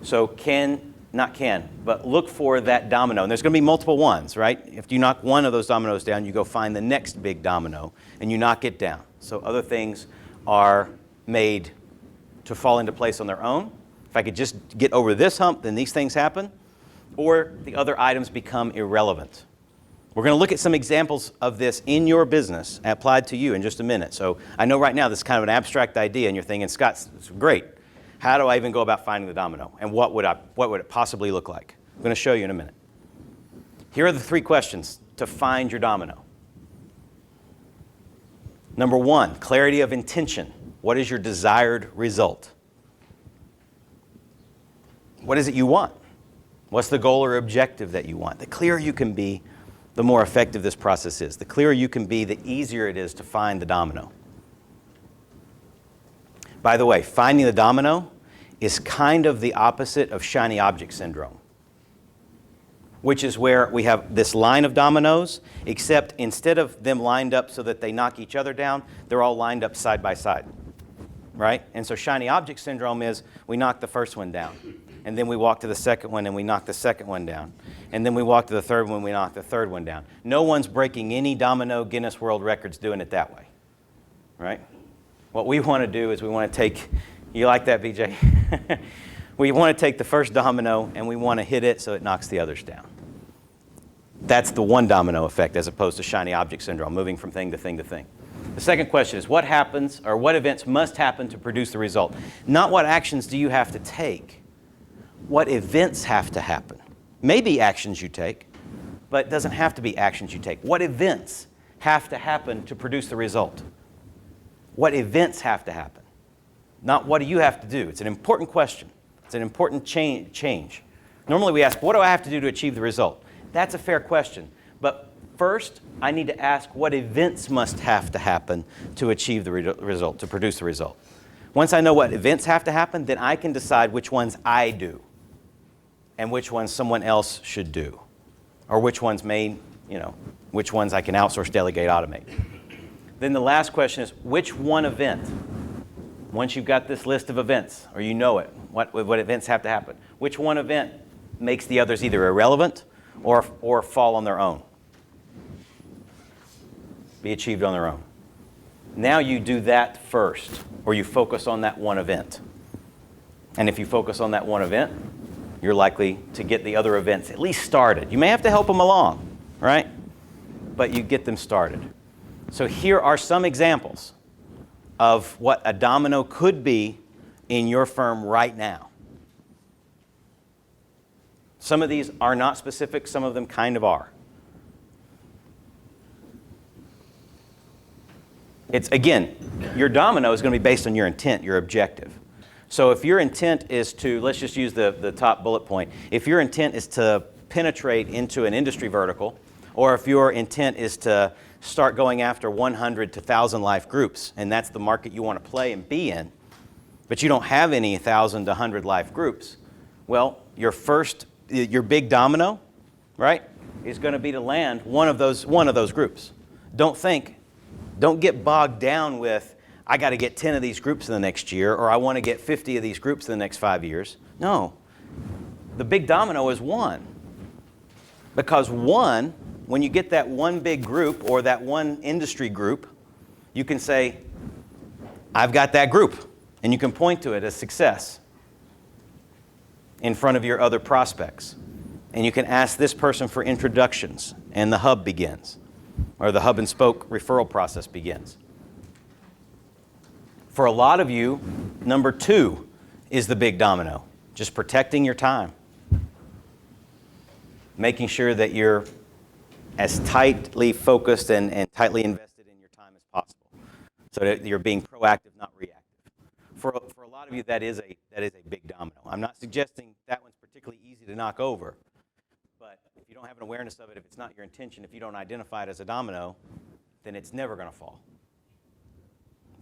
So but look for that domino. And there's going to be multiple ones, right? If you knock one of those dominoes down, you go find the next big domino and you knock it down. So other things are made to fall into place on their own. If I could just get over this hump, then these things happen. Or the other items become irrelevant. We're going to look at some examples of this in your business applied to you in just a minute. So I know right now this is kind of an abstract idea and you're thinking, Scott, it's great. How do I even go about finding the domino? And what would it possibly look like? I'm going to show you in a minute. Here are the 3 questions to find your domino. Number 1, clarity of intention. What is your desired result? What is it you want? What's the goal or objective that you want? The clearer you can be, the more effective this process is. The clearer you can be, the easier it is to find the domino. By the way, finding the domino is kind of the opposite of shiny object syndrome, which is where we have this line of dominoes, except instead of them lined up so that they knock each other down, they're all lined up side by side, right? And so shiny object syndrome is we knock the first one down, and then we walk to the second one and we knock the second one down, and then we walk to the third one and we knock the third one down. No one's breaking any domino Guinness World Records doing it that way, right? What we want to do is we want to take, you like that, BJ? We want to take the first domino and we want to hit it so it knocks the others down. That's the one domino effect as opposed to shiny object syndrome, moving from thing to thing to thing. The second question is what happens or what events must happen to produce the result? Not what actions do you have to take. What events have to happen? Maybe actions you take, but it doesn't have to be actions you take. What events have to happen to produce the result? What events have to happen? Not what do you have to do? It's an important question. It's an important change. Normally we ask, what do I have to do to achieve the result? That's a fair question. But first, I need to ask what events must have to happen to achieve the result, to produce the result. Once I know what events have to happen, then I can decide which ones I do and which ones someone else should do, or which ones which ones I can outsource, delegate, automate. Then the last question is, which one event, once you've got this list of events, or you know it, what events have to happen, which one event makes the others either irrelevant or fall on their own, be achieved on their own? Now you do that first, or you focus on that one event. And if you focus on that one event, you're likely to get the other events at least started. You may have to help them along, right? But you get them started. So here are some examples of what a domino could be in your firm right now. Some of these are not specific, some of them kind of are. It's, again, your domino is going to be based on your intent, your objective. So if your intent is to, let's just use the top bullet point, if your intent is to penetrate into an industry vertical, or if your intent is to start going after 100 to 1,000 life groups, and that's the market you want to play and be in, but you don't have any 1,000 to 100 life groups, well, your big domino, right, is going to be to land one of those groups. Don't get bogged down with, I got to get 10 of these groups in the next year, or I want to get 50 of these groups in the next 5 years. No, the big domino is one. Because one, when you get that one big group or that one industry group, you can say, I've got that group, and you can point to it as success. in front of your other prospects. And you can ask this person for introductions, and the hub begins, or the hub and spoke referral process begins. For a lot of you, number 2 is the big domino, just protecting your time. Making sure that you're as tightly focused and tightly invested in your time as possible, so that you're being proactive, not reactive. For a lot of you, that is a big domino. I'm not suggesting that one's particularly easy to knock over, but if you don't have an awareness of it, if it's not your intention, if you don't identify it as a domino, then it's never going to fall.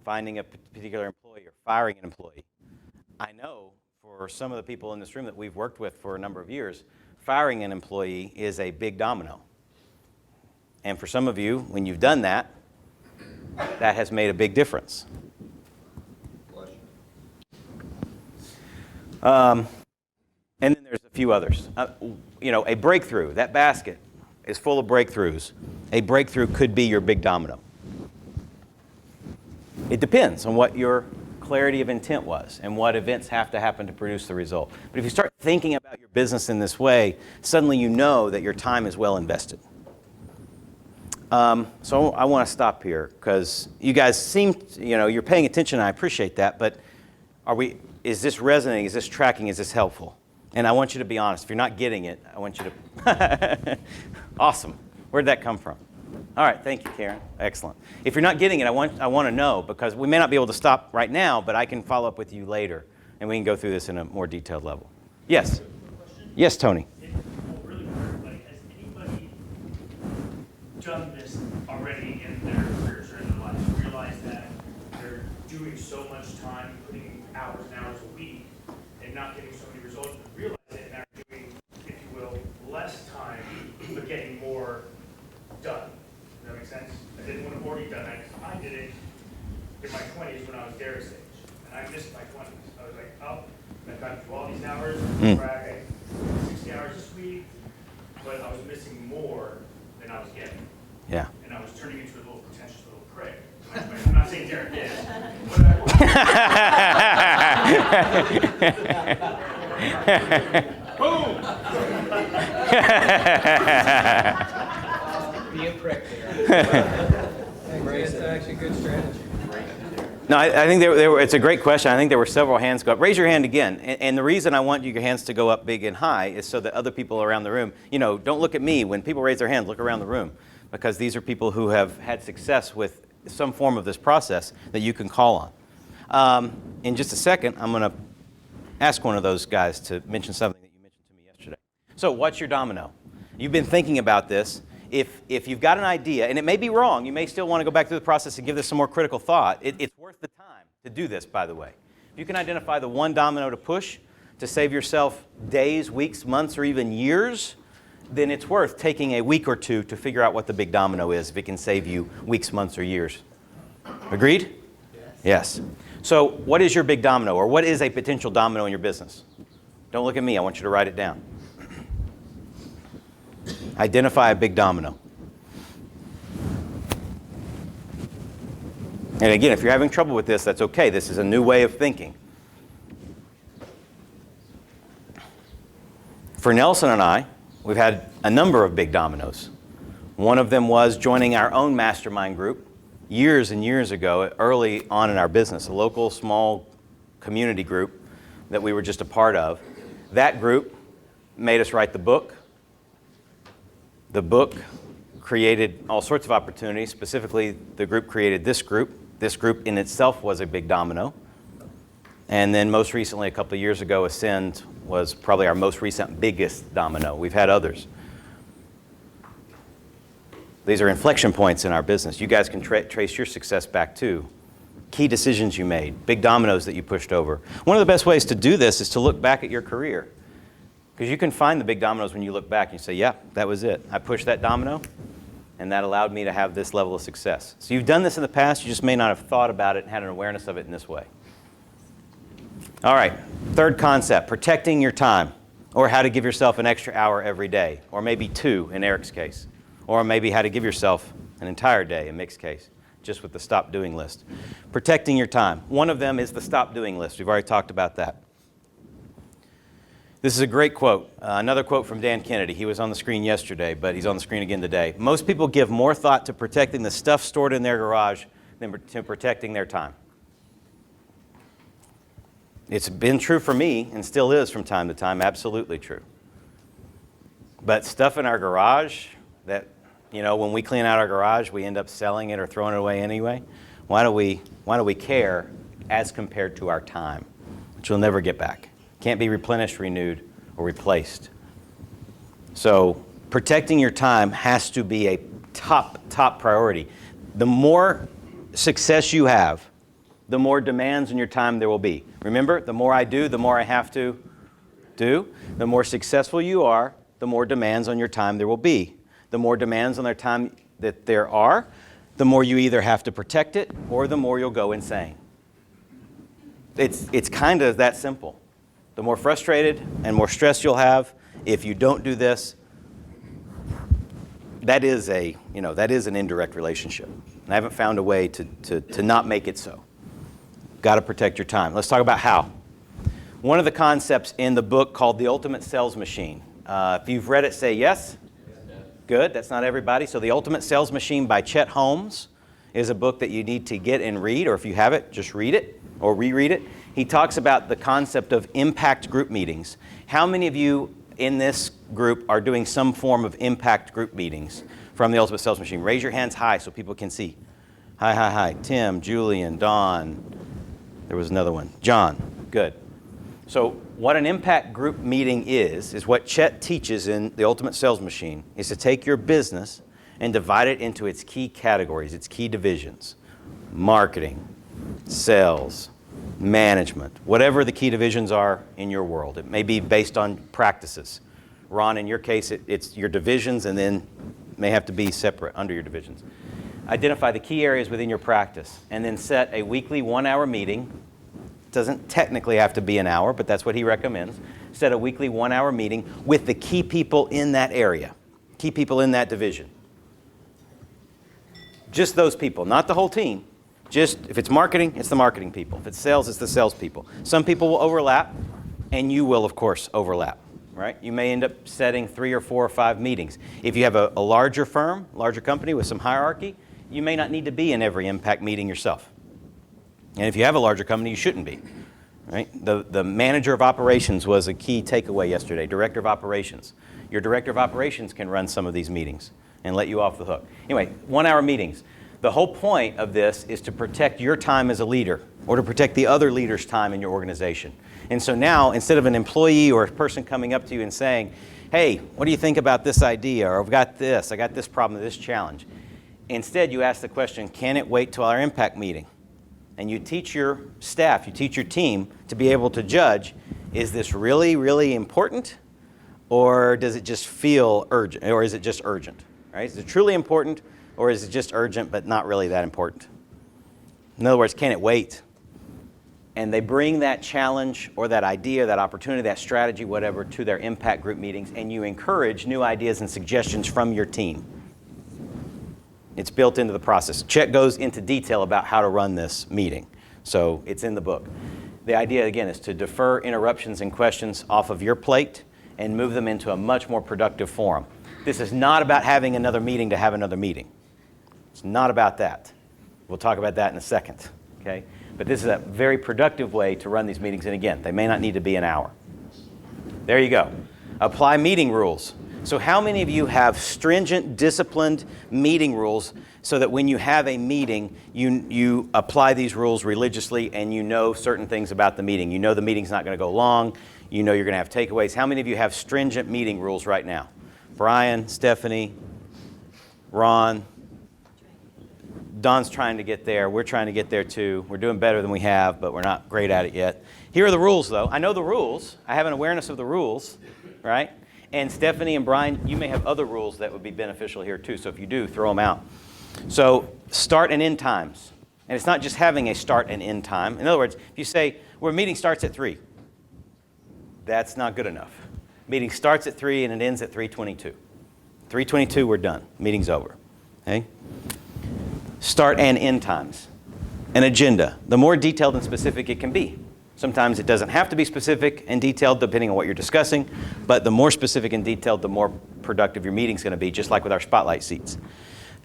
Finding a particular employee or firing an employee. I know for some of the people in this room that we've worked with for a number of years, firing an employee is a big domino. And for some of you, when you've done that, that has made a big difference. And then there's a few others. A breakthrough, that basket is full of breakthroughs. A breakthrough could be your big domino. It depends on what your clarity of intent was and what events have to happen to produce the result. But if you start thinking about your business in this way, suddenly you know that your time is well invested. So I want to stop here because you guys seem, you're paying attention, and I appreciate that, but is this resonating? Is this tracking? Is this helpful? And I want you to be honest. If you're not getting it, I want you to... Awesome. Where'd that come from? All right, thank you, Karen. Excellent. If you're not getting it, I want to know, because we may not be able to stop right now, but I can follow up with you later, and we can go through this in a more detailed level. Yes? Yes, Tony. Really quick, has anybody done this already in their careers or in their lives? Realize that they're doing so much time, putting hours and hours a week, and not getting so many results, but realize it and are doing, if you will, less time, but getting more done. Does that make sense? I didn't want to already done that. I did it in my 20s when I was Derek's age, and I missed my 20s. I was like, I've got to do all these hours, brag, 60 hours this week, but I was missing more than I was getting. Yeah. And I was turning into a little pretentious little prick. I'm not saying Derek is, but boom! Be a prick there. That's actually a good strategy. No, I think it's a great question. I think there were several hands go up. Raise your hand again. And the reason I want your hands to go up big and high is so that other people around the room, don't look at me. When people raise their hands, look around the room, because these are people who have had success with some form of this process that you can call on. In just a second, I'm going to ask one of those guys to mention something that you mentioned to me yesterday. So what's your domino? You've been thinking about this. If you've got an idea, and it may be wrong, you may still want to go back through the process and give this some more critical thought. It's worth the time to do this, by the way. If you can identify the one domino to push to save yourself days, weeks, months, or even years, then it's worth taking a week or two to figure out what the big domino is, if it can save you weeks, months, or years. Agreed? Yes. So what is your big domino, or what is a potential domino in your business? Don't look at me. I want you to write it down. Identify a big domino. And again, if you're having trouble with this, that's okay. This is a new way of thinking. For Nelson and I, we've had a number of big dominoes. One of them was joining our own mastermind group years and years ago, early on in our business, a local small community group that we were just a part of. That group made us write the book. The book created all sorts of opportunities. Specifically, the group created this group. This group in itself was a big domino. And then most recently, a couple of years ago, Ascend was probably our most recent biggest domino. We've had others. These are inflection points in our business. You guys can trace your success back to key decisions you made, big dominoes that you pushed over. One of the best ways to do this is to look back at your career. Because you can find the big dominoes when you look back and you say, yeah, that was it. I pushed that domino, and that allowed me to have this level of success. So you've done this in the past, you just may not have thought about it and had an awareness of it in this way. All right, third concept, protecting your time, or how to give yourself an extra hour every day, or maybe 2 in Eric's case, or maybe how to give yourself an entire day in Mick's case, just with the stop doing list. Protecting your time. One of them is the stop doing list. We've already talked about that. This is a great quote. Another quote from Dan Kennedy. He was on the screen yesterday, but he's on the screen again today. Most people give more thought to protecting the stuff stored in their garage than to protecting their time. It's been true for me and still is from time to time, absolutely true. But stuff in our garage that, when we clean out our garage, we end up selling it or throwing it away anyway. Why do we care as compared to our time, which we'll never get back? Can't be replenished, renewed, or replaced. So protecting your time has to be a top priority. The more success you have, the more demands on your time there will be. Remember, the more I do, the more I have to do. The more successful you are, the more demands on your time there will be. The more demands on their time that there are, the more you either have to protect it or the more you'll go insane. It's kind of that simple. The more frustrated and more stress you'll have if you don't do this, that is an indirect relationship. And I haven't found a way to not make it so. Got to protect your time. Let's talk about how. One of the concepts in the book called The Ultimate Sales Machine. If you've read it, say yes. Good. That's not everybody. So The Ultimate Sales Machine by Chet Holmes is a book that you need to get and read, or if you have it, just read it or reread it. He talks about the concept of impact group meetings. How many of you in this group are doing some form of impact group meetings from the Ultimate Sales Machine? Raise your hands high so people can see. Hi. Tim, Julian, Don. There was another one. John. Good. So what an impact group meeting is what Chet teaches in the Ultimate Sales Machine, is to take your business and divide it into its key categories, its key divisions. Marketing, sales, management, whatever the key divisions are in your world. It may be based on practices. Ron, in your case, it's your divisions and then may have to be separate under your divisions. Identify the key areas within your practice and then set a weekly 1-hour meeting. It doesn't technically have to be an hour, but that's what he recommends. Set a weekly 1-hour meeting with the key people in that area, key people in that division. Just those people, not the whole team. Just, if it's marketing, it's the marketing people. If it's sales, it's the sales people. Some people will overlap, and you will, of course, overlap, right? You may end up setting 3 or 4 or 5 meetings. If you have a larger firm, larger company with some hierarchy, you may not need to be in every impact meeting yourself. And if you have a larger company, you shouldn't be, right? The manager of operations was a key takeaway yesterday, director of operations. Your director of operations can run some of these meetings and let you off the hook. Anyway, 1-hour meetings. The whole point of this is to protect your time as a leader or to protect the other leader's time in your organization. And so now, instead of an employee or a person coming up to you and saying, hey, what do you think about this idea? Or I got this problem, this challenge. Instead, you ask the question, can it wait till our impact meeting? And you teach your staff, you teach your team to be able to judge, is this really, really important? Or does it just feel urgent? Or is it just urgent? Right? Is it truly important? Or is it just urgent but not really that important? In other words, can it wait? And they bring that challenge or that idea, that opportunity, that strategy, whatever, to their impact group meetings, and you encourage new ideas and suggestions from your team. It's built into the process. Chet goes into detail about how to run this meeting, so it's in the book. The idea, again, is to defer interruptions and questions off of your plate and move them into a much more productive forum. This is not about having another meeting to have another meeting. It's not about that. We'll talk about that in a second, okay? But this is a very productive way to run these meetings, and again, they may not need to be an hour. There you go. Apply meeting rules. So how many of you have stringent, disciplined meeting rules so that when you have a meeting, you apply these rules religiously and you know certain things about the meeting? You know the meeting's not going to go long. You know you're going to have takeaways. How many of you have stringent meeting rules right now? Brian, Stephanie, Ron. Don's trying to get there. We're trying to get there too. We're doing better than we have, but we're not great at it yet. Here are the rules, though. I know the rules. I have an awareness of the rules, right? And Stephanie and Brian, you may have other rules that would be beneficial here too. So if you do, throw them out. So start and end times. And it's not just having a start and end time. In other words, if you say, well, meeting starts at 3, that's not good enough. Meeting starts at 3 and it ends at 3:22. 3:22, we're done. Meeting's over. Okay? Start and end times. An agenda. The more detailed and specific it can be. Sometimes it doesn't have to be specific and detailed depending on what you're discussing, but the more specific and detailed, the more productive your meeting's going to be, just like with our spotlight seats.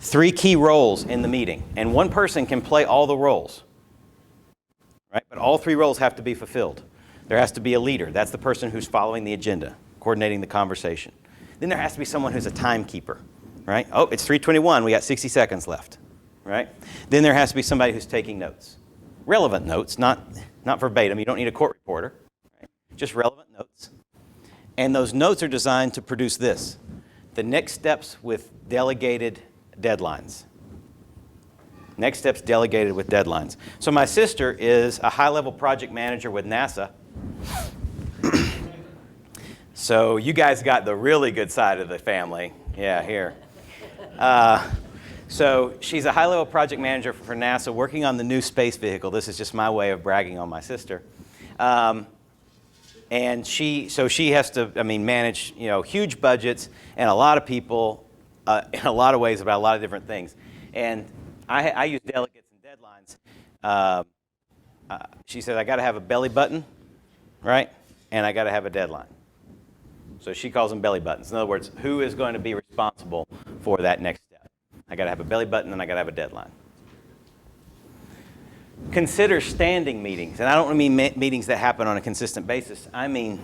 3 key roles in the meeting, and one person can play all the roles, right? But all 3 roles have to be fulfilled. There has to be a leader. That's the person who's following the agenda, coordinating the conversation. Then there has to be someone who's a timekeeper, right? Oh, it's 3:21. We got 60 seconds left, right? Then there has to be somebody who's taking notes. Relevant notes, not verbatim. You don't need a court reporter, right? Just relevant notes. And those notes are designed to produce this, the next steps with delegated deadlines. Next steps delegated with deadlines. So my sister is a high-level project manager with NASA. So you guys got the really good side of the family. Yeah, here. So she's a high-level project manager for NASA working on the new space vehicle. This is just my way of bragging on my sister. And she has to, manage, huge budgets and a lot of people in a lot of ways about a lot of different things. And I use delegates and deadlines. She said, I got to have a belly button, right? And I got to have a deadline. So she calls them belly buttons. In other words, who is going to be responsible for that next step? I got to have a belly button and I got to have a deadline. Consider standing meetings. And I don't mean meetings that happen on a consistent basis. I mean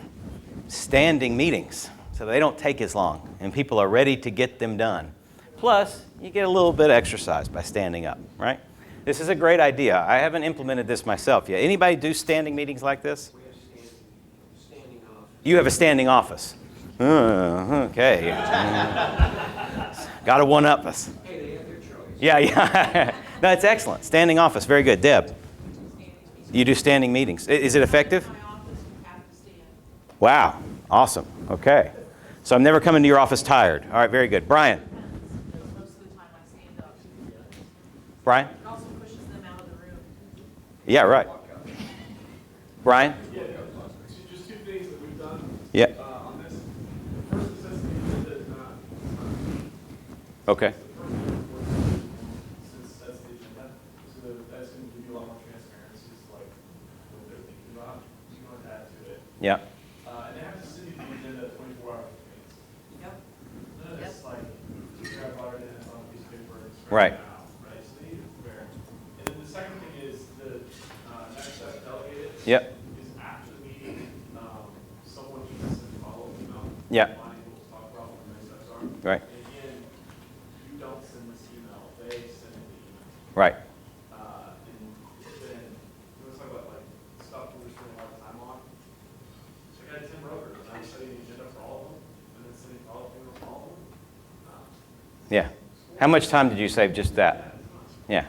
standing meetings. So they don't take as long and people are ready to get them done. Plus, you get a little bit of exercise by standing up, right? This is a great idea. I haven't implemented this myself yet. Anybody do standing meetings like this? We have standing office. You have a standing office. Okay. Got to one-up us. Hey, they have their choice. Yeah. No, it's excellent. Standing office. Very good. Deb, you do standing meetings. Is it effective? My office, you have to stand. Wow. Awesome. Okay. So I'm never coming to your office tired. All right. Very good. Brian. Most of the time I stand up. Brian? It also pushes them out of the room. Yeah, right. Brian? Yeah, just 2 things that we've done Yeah. on this. The first is that the agenda is not Okay. the first one since that's the agenda. So that's going to give you a lot more transparency as to like what they're thinking about. So you want to add to it. Yeah. And they have to send you the agenda 24 hours in advance. Yep. None of this like, grab our in on a piece of paper and Right. now, right? So they need it prepared. And then the second thing is the next step delegated. Yep. Is after the meeting, someone needs to send a follow-up email. Yeah. Outlining what we'll talk about what the next steps are. Right. And again, you don't send this email, they send the email. Right. And then, you want to talk about like stuff that we're spending a lot of time on? So I got 10 brokers, and I'm setting the agenda for all of them, and then sending follow-up emails for all of them. Yeah. How much time did you save just that? Yeah.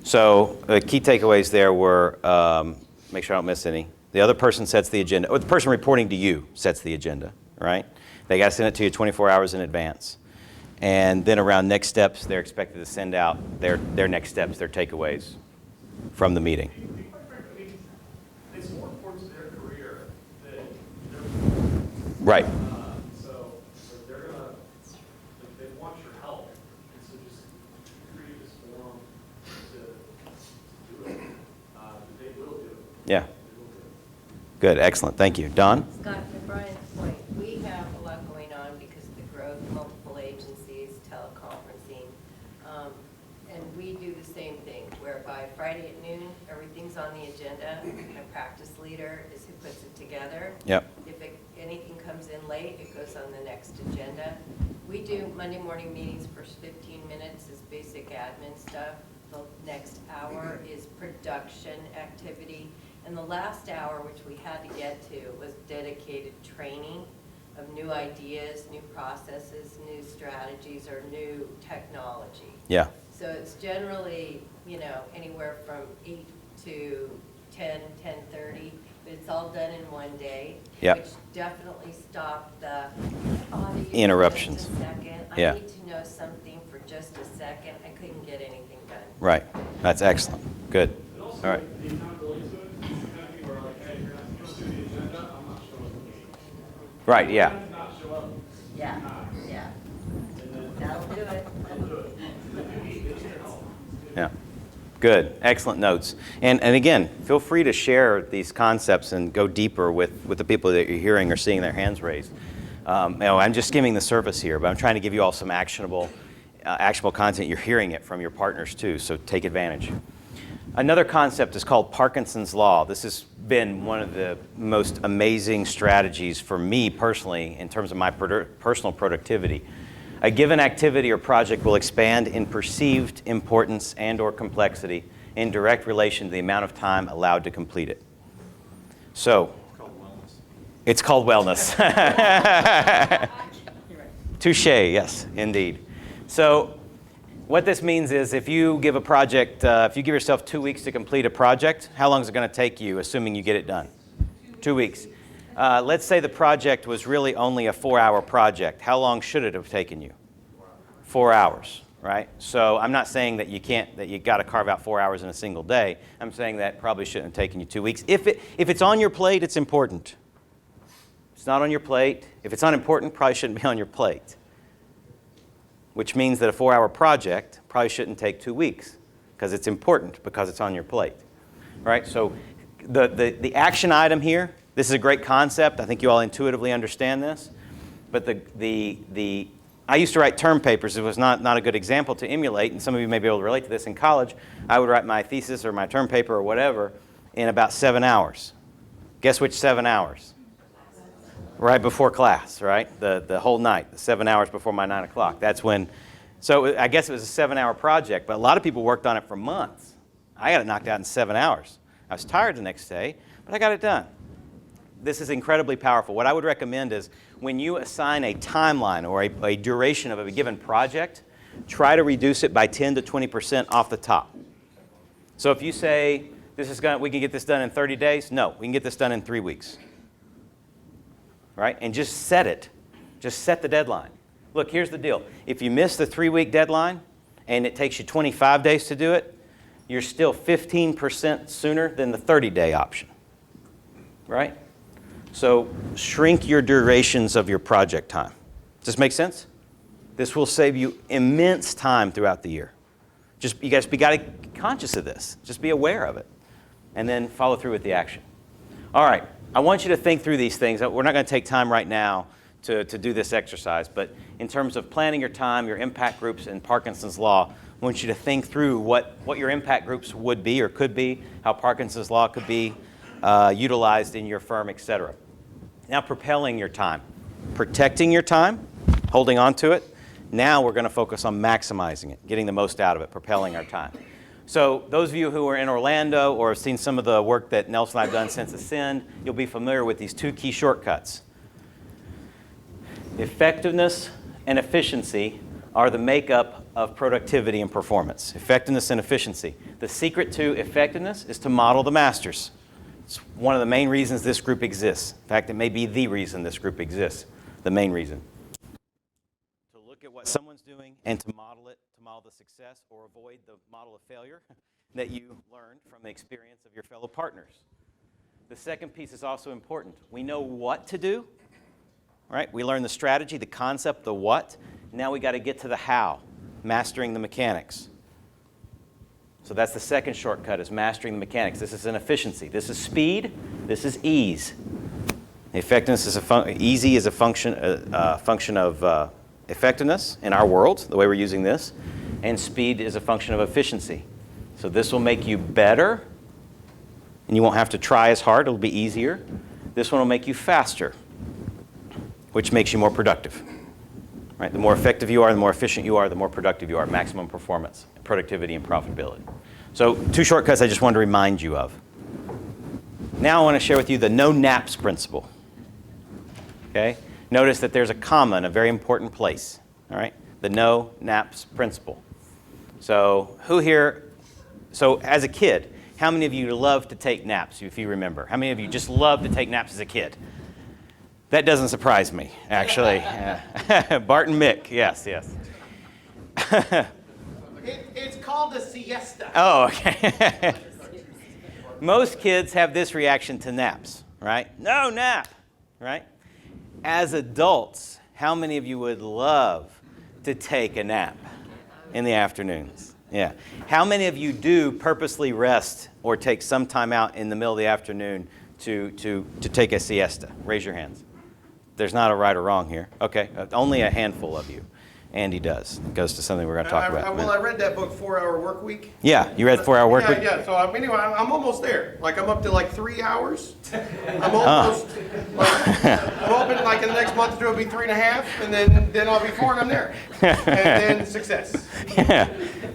So the key takeaways there were, make sure I don't miss any. The other person sets the agenda, or the person reporting to you sets the agenda, right? They got to send it to you 24 hours in advance. And then around next steps, they're expected to send out their next steps, their takeaways from the meeting. Quite frankly, I mean, it's more important to their career than their Right. So they're gonna, like, they want your help, and so just create this forum to do it. They will do it. Yeah. They will do it. Good. Excellent. Thank you. Don? Scott, to Brian's point, we have a lot going on because of the growth, multiple agencies, teleconferencing, and we do the same thing, where by Friday at noon, everything's on the agenda, and a practice leader is who puts it together. Yep. If anything comes in late, it goes on the next agenda. We do Monday morning meetings, first 15 minutes is basic admin stuff. The next hour is production activity. And the last hour, which we had to get to, was dedicated training of new ideas, new processes, new strategies, or new technology. Yeah. So it's generally, anywhere from 8 to 10, 10:30, but it's all done in one day. Yep. Which definitely stopped the, oh, you Interruptions. just a second. Yeah. I need to know something for just a second. I couldn't get anything done. Right. That's excellent. Good. And also, All right. the accountability to it, is the kind of thing where like, hey, if you're not going to do the agenda, I'm not showing up. Right. Yeah. If not show up, Yeah, yeah. and then That'll do it. they'll do it. If you need, they need your help. Yeah. Good. Excellent notes. And again, feel free to share these concepts and go deeper with the people that you're hearing or seeing their hands raised. I'm just skimming the surface here, but I'm trying to give you all some actionable content. You're hearing it from your partners too, so take advantage. Another concept is called Parkinson's Law. This has been one of the most amazing strategies for me personally in terms of my personal productivity. A given activity or project will expand in perceived importance and or complexity in direct relation to the amount of time allowed to complete it. So, it's called wellness. Touche, yes, indeed. So, what this means is if you give a project, if you give yourself 2 weeks to complete a project, how long is it going to take you, assuming you get it done? 2 weeks. Let's say the project was really only a 4-hour project. How long should it have taken you? 4 hours, right? So I'm not saying that you got to carve out 4 hours in a single day. I'm saying that probably shouldn't have taken you 2 weeks. If it's on your plate, it's important. If it's not on your plate, if it's unimportant, probably shouldn't be on your plate. Which means that a 4-hour project probably shouldn't take 2 weeks because it's important because it's on your plate, right? So the action item here, this is a great concept. I think you all intuitively understand this. But I used to write term papers. It was not a good example to emulate, and some of you may be able to relate to this in college. I would write my thesis or my term paper or whatever in about 7 hours. Guess which 7 hours? Right before class, right? The whole night, the 7 hours before my 9 o'clock. That's when, so I guess it was a 7-hour project, but a lot of people worked on it for months. I got it knocked out in 7 hours. I was tired the next day, but I got it done. This is incredibly powerful. What I would recommend is when you assign a timeline or a duration of a given project, try to reduce it by 10 to 20% off the top. So if you say, we can get this done in 30 days, no, we can get this done in 3 weeks. Right? And just set it. Just set the deadline. Look, here's the deal. If you miss the 3-week deadline and it takes you 25 days to do it, you're still 15% sooner than the 30-day option. Right? So shrink your durations of your project time. Does this make sense? This will save you immense time throughout the year. You got to be conscious of this. Just be aware of it. And then follow through with the action. All right. I want you to think through these things. We're not going to take time right now to do this exercise, but in terms of planning your time, your impact groups, and Parkinson's Law, I want you to think through what your impact groups would be or could be, how Parkinson's Law could be utilized in your firm, etc. Now, propelling your time. Protecting your time, holding on to it. Now we're going to focus on maximizing it, getting the most out of it, propelling our time. So those of you who are in Orlando or have seen some of the work that Nelson and I have done since Ascend, you'll be familiar with these 2 key shortcuts. Effectiveness and efficiency are the makeup of productivity and performance. Effectiveness and efficiency. The secret to effectiveness is to model the masters. It's one of the main reasons this group exists. In fact, it may be the reason this group exists, the main reason. To look at what someone's doing and to model it, to model the success or avoid the model of failure that you learned from the experience of your fellow partners. The second piece is also important. We know what to do, right? We learn the strategy, the concept, the what. Now we got to get to the how, mastering the mechanics. So that's the second shortcut, is mastering the mechanics. This is an efficiency. This is speed. This is ease. Effectiveness is easy is a function of effectiveness in our world, the way we're using this, and speed is a function of efficiency. So this will make you better, and you won't have to try as hard. It'll be easier. This one will make you faster, which makes you more productive. Right? The more effective you are, the more efficient you are, the more productive you are. Maximum performance, productivity, and profitability. So 2 shortcuts I just wanted to remind you of. Now I want to share with you the no naps principle. Okay? Notice that there's a comma in a very important place. All right? The no naps principle. So as a kid, how many of you love to take naps, if you remember? How many of you just love to take naps as a kid? That doesn't surprise me, actually. Bart and Mick, yes. It's called a siesta. Oh, okay. Most kids have this reaction to naps, right? No nap, right? As adults, how many of you would love to take a nap in the afternoons? Yeah. How many of you do purposely rest or take some time out in the middle of the afternoon to take a siesta? Raise your hands. There's not a right or wrong here. Okay. Only a handful of you. Andy does. It goes to something we're going to talk about. Well, I read that book, 4 Hour Work Week. Yeah. You read 4 Hour Work Week? Yeah. So anyway, I'm almost there. Like I'm up to like 3 hours. I'm almost. I'm hoping like in the next month or two it'll be 3.5, and then I'll be 4 and I'm there. And then success. Yeah.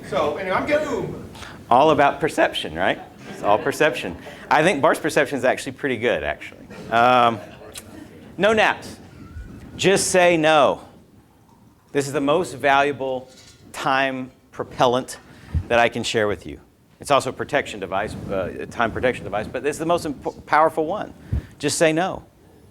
So anyway, I'm getting All about perception, right? It's all perception. I think Bart's perception is actually pretty good, actually. No naps. Just say no. This is the most valuable time propellant that I can share with you. It's also a protection device, a time protection device, but it's the most powerful one. Just say no.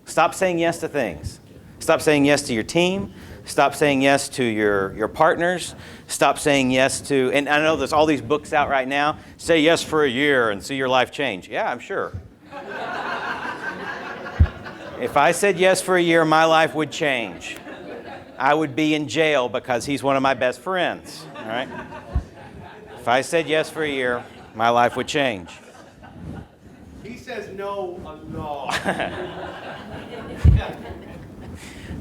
Stop saying yes to things. Stop saying yes to your team. Stop saying yes to your partners. Stop saying yes to, and I know there's all these books out right now, say yes for a year and see your life change. Yeah, I'm sure. If I said yes for a year, my life would change. I would be in jail because he's one of my best friends, all right? If I said yes for a year, my life would change. He says no a lot.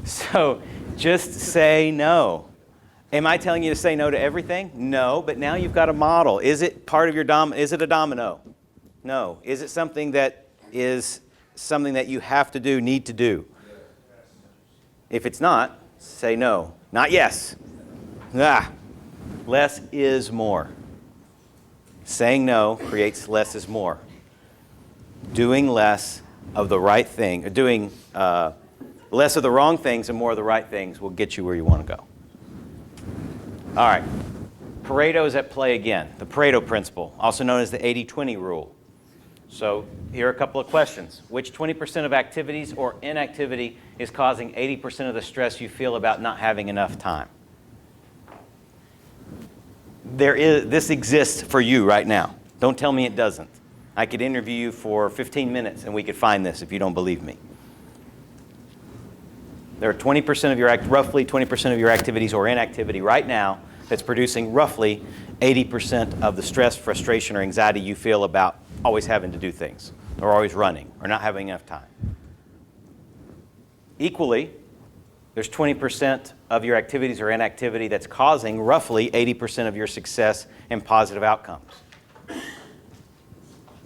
So just say no. Am I telling you to say no to everything? No, but now you've got a model. Is it part of your is it a domino? No. Is it something that you have to do, need to do? If it's not, say no. Not yes. Less is more. Saying no creates less is more. Doing less of the right thing, or doing less of the wrong things and more of the right things will get you where you want to go. All right. Pareto is at play again. The Pareto principle, also known as the 80-20 rule. So here are a couple of questions. Which 20% of activities or inactivity is causing 80% of the stress you feel about not having enough time? This exists for you right now. Don't tell me it doesn't. I could interview you for 15 minutes and we could find this if you don't believe me. There are roughly 20% of your activities or inactivity right now that's producing roughly 80% of the stress, frustration, or anxiety you feel about always having to do things, or always running, or not having enough time. Equally, there's 20% of your activities or inactivity that's causing roughly 80% of your success and positive outcomes.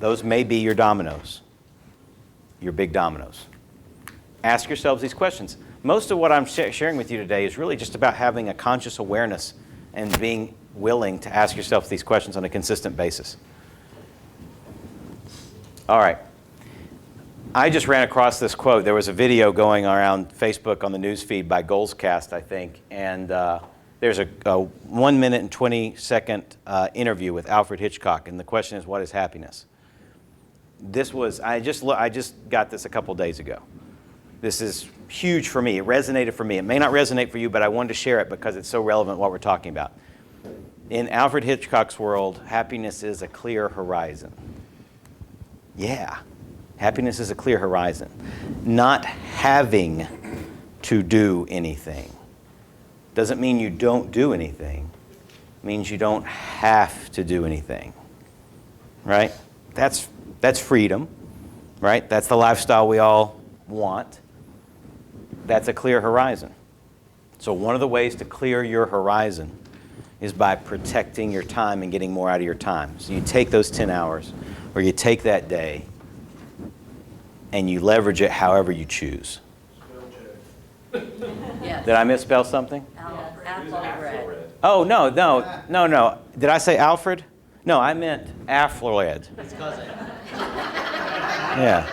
Those may be your dominoes, your big dominoes. Ask yourselves these questions. Most of what I'm sharing with you today is really just about having a conscious awareness and being willing to ask yourself these questions on a consistent basis. All right. I just ran across this quote. There was a video going around Facebook on the news feed by Goalscast, I think, and there's a 1 minute and 20-second interview with Alfred Hitchcock, and the question is, what is happiness? I just got this a couple days ago. This is huge for me. It resonated for me. It may not resonate for you, but I wanted to share it because it's so relevant what we're talking about. In Alfred Hitchcock's world, happiness is a clear horizon. Yeah, happiness is a clear horizon. Not having to do anything doesn't mean you don't do anything. It means you don't have to do anything, right? That's freedom, right? That's the lifestyle we all want. That's a clear horizon. So one of the ways to clear your horizon is by protecting your time and getting more out of your time. So you take those 10 hours or you take that day and you leverage it however you choose. Yes. Did I misspell something? Apple bread. Oh, no. Did I say Alfred? No, I meant Afflered. Yeah.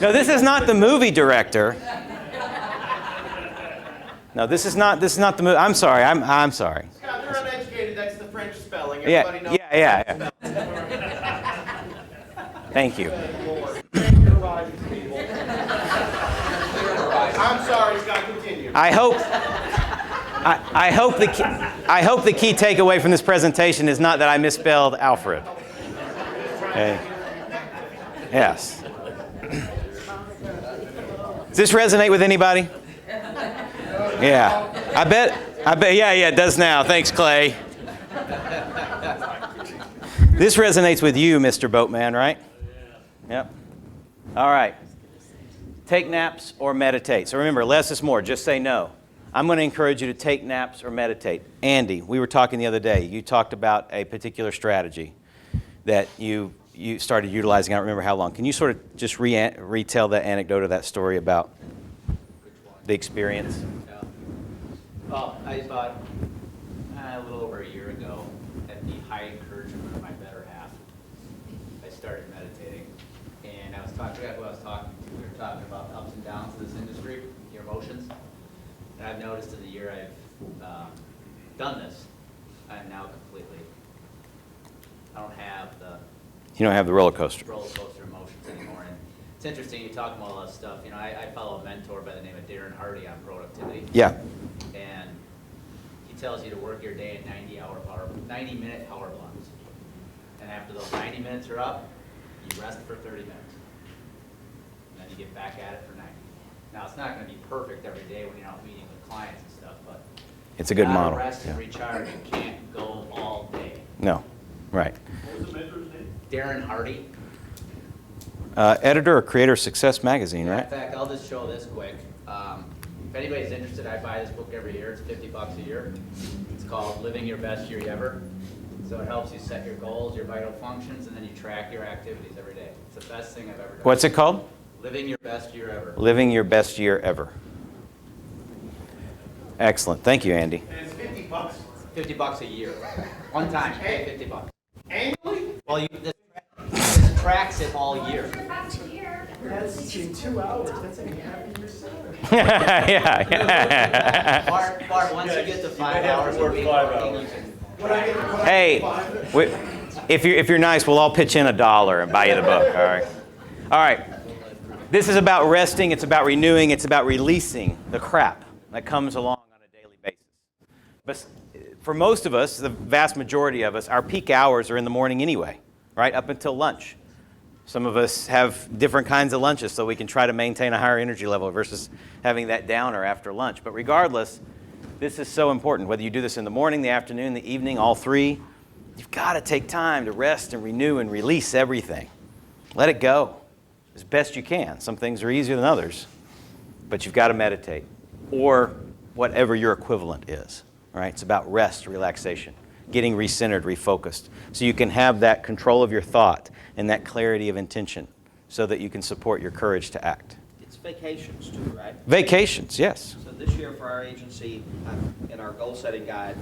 No, this is not the movie director. No, this is not the movie. I'm sorry. I'm sorry. Scott, they're uneducated. That's the French spelling. Yeah. Everybody knows. Yeah. Thank you. I'm sorry, Scott. Continue. I hope the key takeaway from this presentation is not that I misspelled Alfred. Okay. Yes. Does this resonate with anybody? Yeah. I bet, yeah, it does now. Thanks, Clay. This resonates with you, Mr. Boatman, right? Yep. All right. Take naps or meditate. So remember, less is more. Just say no. I'm going to encourage you to take naps or meditate. Andy, we were talking the other day. You talked about a particular strategy that you started utilizing. I don't remember how long. Can you sort of just retell that anecdote of that story about the experience? Yeah. Well, I thought a little over a year ago, at the high encouragement of my better half, I started meditating. And I forgot who I was talking to. We were talking about the ups and downs of this industry, your emotions. And I've noticed in the year I've done this, I'm now completely, I don't have the You don't have the roller coaster. roller coaster emotions anymore. And it's interesting, you talk about all that stuff. You know, I follow a mentor by the name of Darren Hardy on productivity. Yeah. And he tells you to work your day in 90-minute power blocks. And after those 90 minutes are up, you rest for 30 minutes. And then you get back at it for 90. Now, it's not going to be perfect every day when you're out meeting with clients and stuff, but It's a good you gotta model. rest and Yeah. recharge. You can't go all day. No. Right. What was the mentor's name? Darren Hardy. Editor or creator of Success Magazine, In right? fact, I'll just show this quick. If anybody's interested, I buy this book every year. It's $50 a year. It's called Living Your Best Year Ever. So it helps you set your goals, your vital functions, and then you track your activities every day. It's the best thing I've ever done. What's it called? Living Your Best Year Ever. Living Your Best Year Ever. Excellent. Thank you, Andy. And it's $50. $50 a year. One time, you pay $50. Annually? Well, this tracks it all year. That's in 2 hours, that's like half a year's salary. yeah. Bart, once you get to 5 hours a week working, you can Hey, if you're nice, we'll all pitch in $1 and buy you the book. All right. All right. This is about resting. It's about renewing. It's about releasing the crap that comes along on a daily basis. But for most of us, the vast majority of us, our peak hours are in the morning anyway, right? Up until lunch. Some of us have different kinds of lunches so we can try to maintain a higher energy level versus having that downer after lunch. But regardless, this is so important. Whether you do this in the morning, the afternoon, the evening, all three, you've got to take time to rest and renew and release everything. Let it go as best you can. Some things are easier than others, but you've got to meditate or whatever your equivalent is. Right? It's about rest, relaxation, getting recentered, refocused, so you can have that control of your thought and that clarity of intention so that you can support your courage to act. It's vacations too, right? Vacations, yes. So this year for our agency, in our goal-setting guide,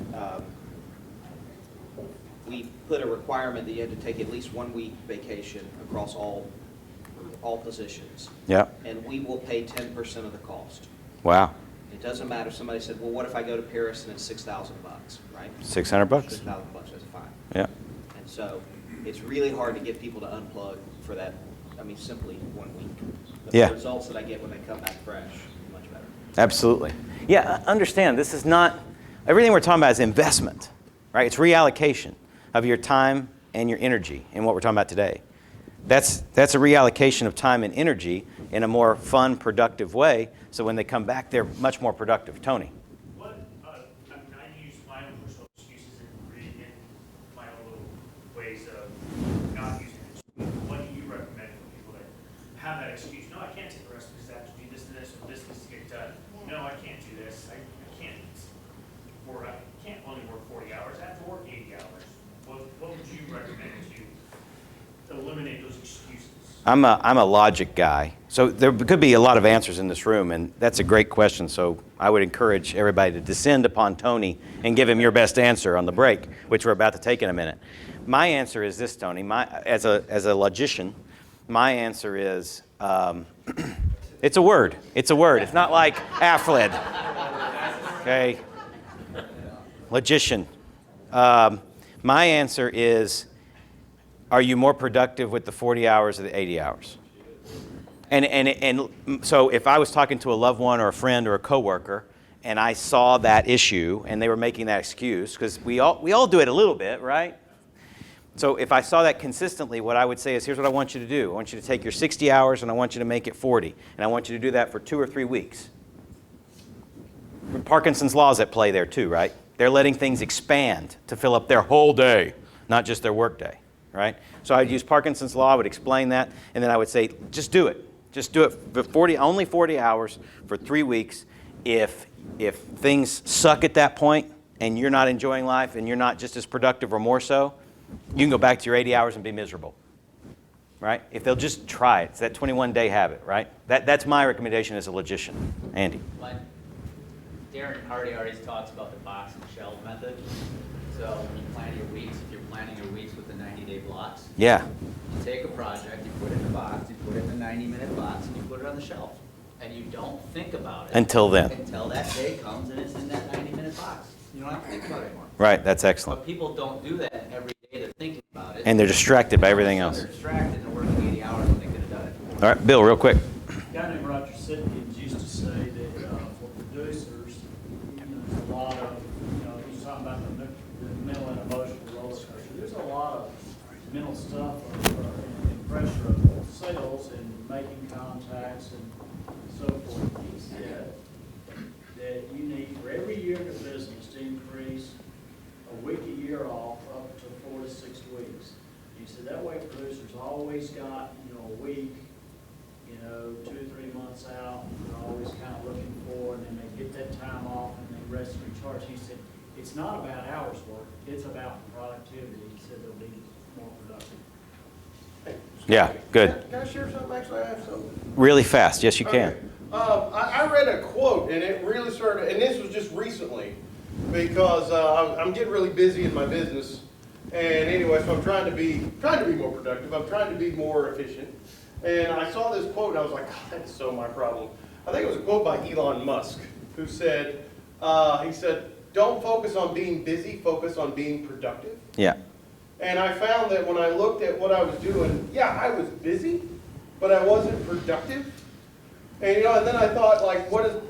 we put a requirement that you had to take at least 1 week vacation across all positions. Yeah. And we will pay 10% of the cost. Wow. It doesn't matter if somebody said, well, what if I go to Paris and it's $6,000, right? $600. $6,000, that's fine. Yeah. And so it's really hard to get people to unplug for that, simply 1 week. But Yeah. the results that I get when they come back fresh, much better. Absolutely. Yeah, understand, this is not, everything we're talking about is investment, right? It's reallocation of your time and your energy in what we're talking about today. That's a reallocation of time and energy in a more fun, productive way, so when they come back, they're much more productive. Tony? What, I use my own personal excuses in my own little ways of not using it. What do you recommend for people that have that excuse? No, I can't take the rest because I have to do this and this, or this needs to get done. No, I can't do this. I can't only work 40 hours. I have to work 80 hours. What would you recommend to eliminate those excuses? I'm a logic guy. So there could be a lot of answers in this room, and that's a great question. So I would encourage everybody to descend upon Tony and give him your best answer on the break, which we're about to take in a minute. My answer is this, Tony. As a logician, my answer is it's a word. It's a word. It's not like AFLID. Okay. Logician. My answer is, are you more productive with the 40 hours or the 80 hours? And so if I was talking to a loved one or a friend or a coworker and I saw that issue and they were making that excuse, because we all do it a little bit, right? So if I saw that consistently, what I would say is, here's what I want you to do. I want you to take your 60 hours and I want you to make it 40. And I want you to do that for 2 or 3 weeks. Parkinson's law is at play there too, right? They're letting things expand to fill up their whole day, not just their work day. right? So I'd use Parkinson's law, I would explain that, and then I would say, just do it. Just do it for only 40 hours for 3 weeks. If things suck at that point and you're not enjoying life and you're not just as productive or more so, you can go back to your 80 hours and be miserable, right? If they'll just try it. It's that 21-day habit, right? That's my recommendation as a logician. Andy. Darren Hardy always talks about the box and shelf method. So when you plan your weeks, if you're planning your weeks with the 90-day blocks, Yeah. you take a project, you put it in a box, you put it in a 90-minute box, and you put it on the shelf. And you don't think about it. Until then. Until that day comes and it's in that 90-minute box. You don't have to think about it anymore. Right, that's excellent. But people don't do that every day. They're thinking about it. And they're distracted by everything else. They're distracted and they're working 80 hours when they could have done it. All right, Bill, real quick. A guy named Roger Sitkins used to say that for producers, there's a lot of, he's talking about the mental and emotional roller coaster. There's a lot of mental stuff and pressure of sales and making contacts and so forth. He said that you need, for every year in the business, to increase a week a year off up to 4 to 6 weeks. He said that way producers always got, a week, 2 or 3 months out, they're always kind of looking for, and then they get that time off and they rest and recharge. He said, it's not about hours work, it's about productivity. He said they'll be more productive. Yeah, good. Can I share something? Actually, I have something. Really fast. Yes, you can. Okay. I read a quote, and it really started, and this was just recently, because I'm getting really busy in my business, and anyway, so I'm trying to be more productive. I'm trying to be more efficient, and I saw this quote, and I was like, God, that's so my problem. I think it was a quote by Elon Musk, who said, he said, don't focus on being busy, focus on being productive. Yeah. And I found that when I looked at what I was doing, yeah, I was busy, but I wasn't productive. And and then I thought, like, what does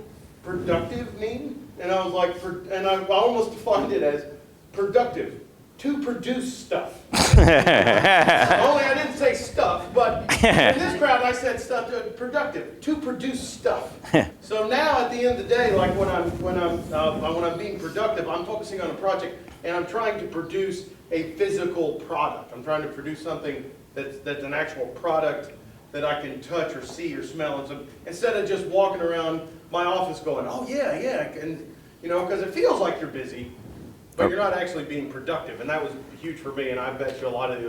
productive mean? And I was like, and I almost defined it as productive, to produce stuff. Only I didn't say stuff, but in this crowd I said stuff, productive, to produce stuff. So now at the end of the day, like when I'm being productive, I'm focusing on a project and I'm trying to produce a physical product. I'm trying to produce something that's an actual product that I can touch or see or smell. And so instead of just walking around my office going, oh yeah, and because it feels like you're busy, but you're not actually being productive. And that was huge for me, and I bet you a lot of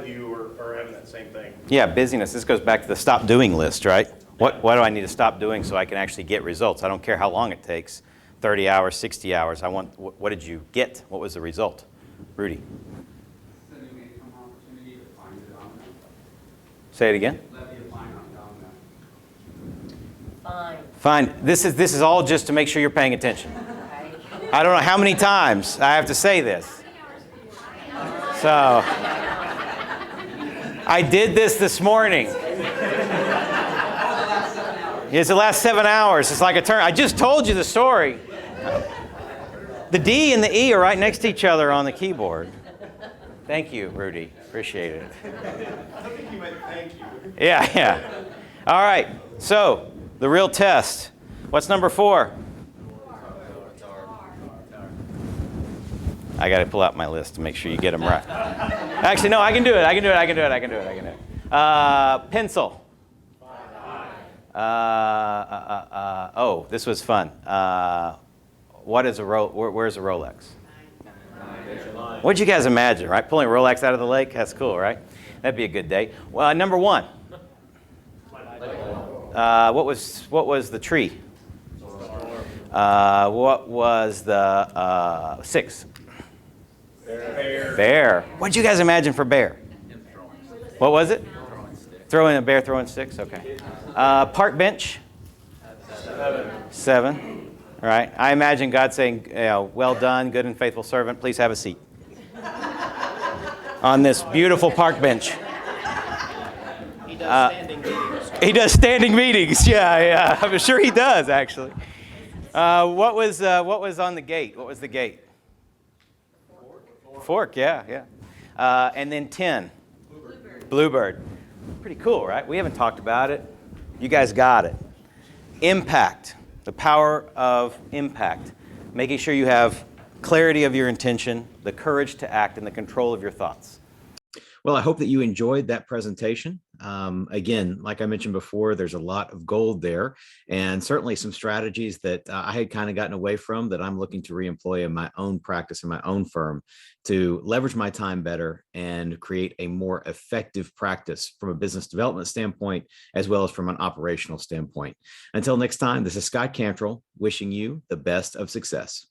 you are having that same thing. Yeah, busyness. This goes back to the stop doing list, right? What do I need to stop doing so I can actually get results? I don't care how long it takes, 30 hours, 60 hours. I want, what did you get? What was the result? Rudy. Say it again. Fine. Fine. This is all just to make sure you're paying attention. Okay. I don't know how many times I have to say this. So, I did this morning. It's the last 7 hours. It's like a turn. I just told you the story. The D and the E are right next to each other on the keyboard. Thank you, Rudy. Appreciate it. I think you meant thank you. Yeah. All right. So, the real test. What's number 4? I got to pull out my list to make sure you get them right. Actually, no, I can do it. Pencil. Oh, this was fun. Where's a Rolex? What'd you guys imagine, right? Pulling a Rolex out of the lake? That's cool, right? That'd be a good day. Well, number 1. What was the tree? What was the 6? Bear. What'd you guys imagine for bear? What was it? Throwing a bear, throwing sticks? Okay. Park bench? 7. All right. I imagine God saying, well done, good and faithful servant. Please have a seat on this beautiful park bench. He does standing meetings. He does standing meetings. Yeah. I'm sure he does, actually. What was on the gate? What was the gate? Fork, yeah. And then 10. Bluebird. Pretty cool, right? We haven't talked about it. You guys got it. Impact. The power of impact. Making sure you have clarity of your intention, the courage to act, and the control of your thoughts. Well, I hope that you enjoyed that presentation. Again, like I mentioned before, there's a lot of gold there, and certainly some strategies that I had kind of gotten away from that I'm looking to reemploy in my own practice, in my own firm, to leverage my time better and create a more effective practice from a business development standpoint, as well as from an operational standpoint. Until next time, this is Scott Cantrell wishing you the best of success.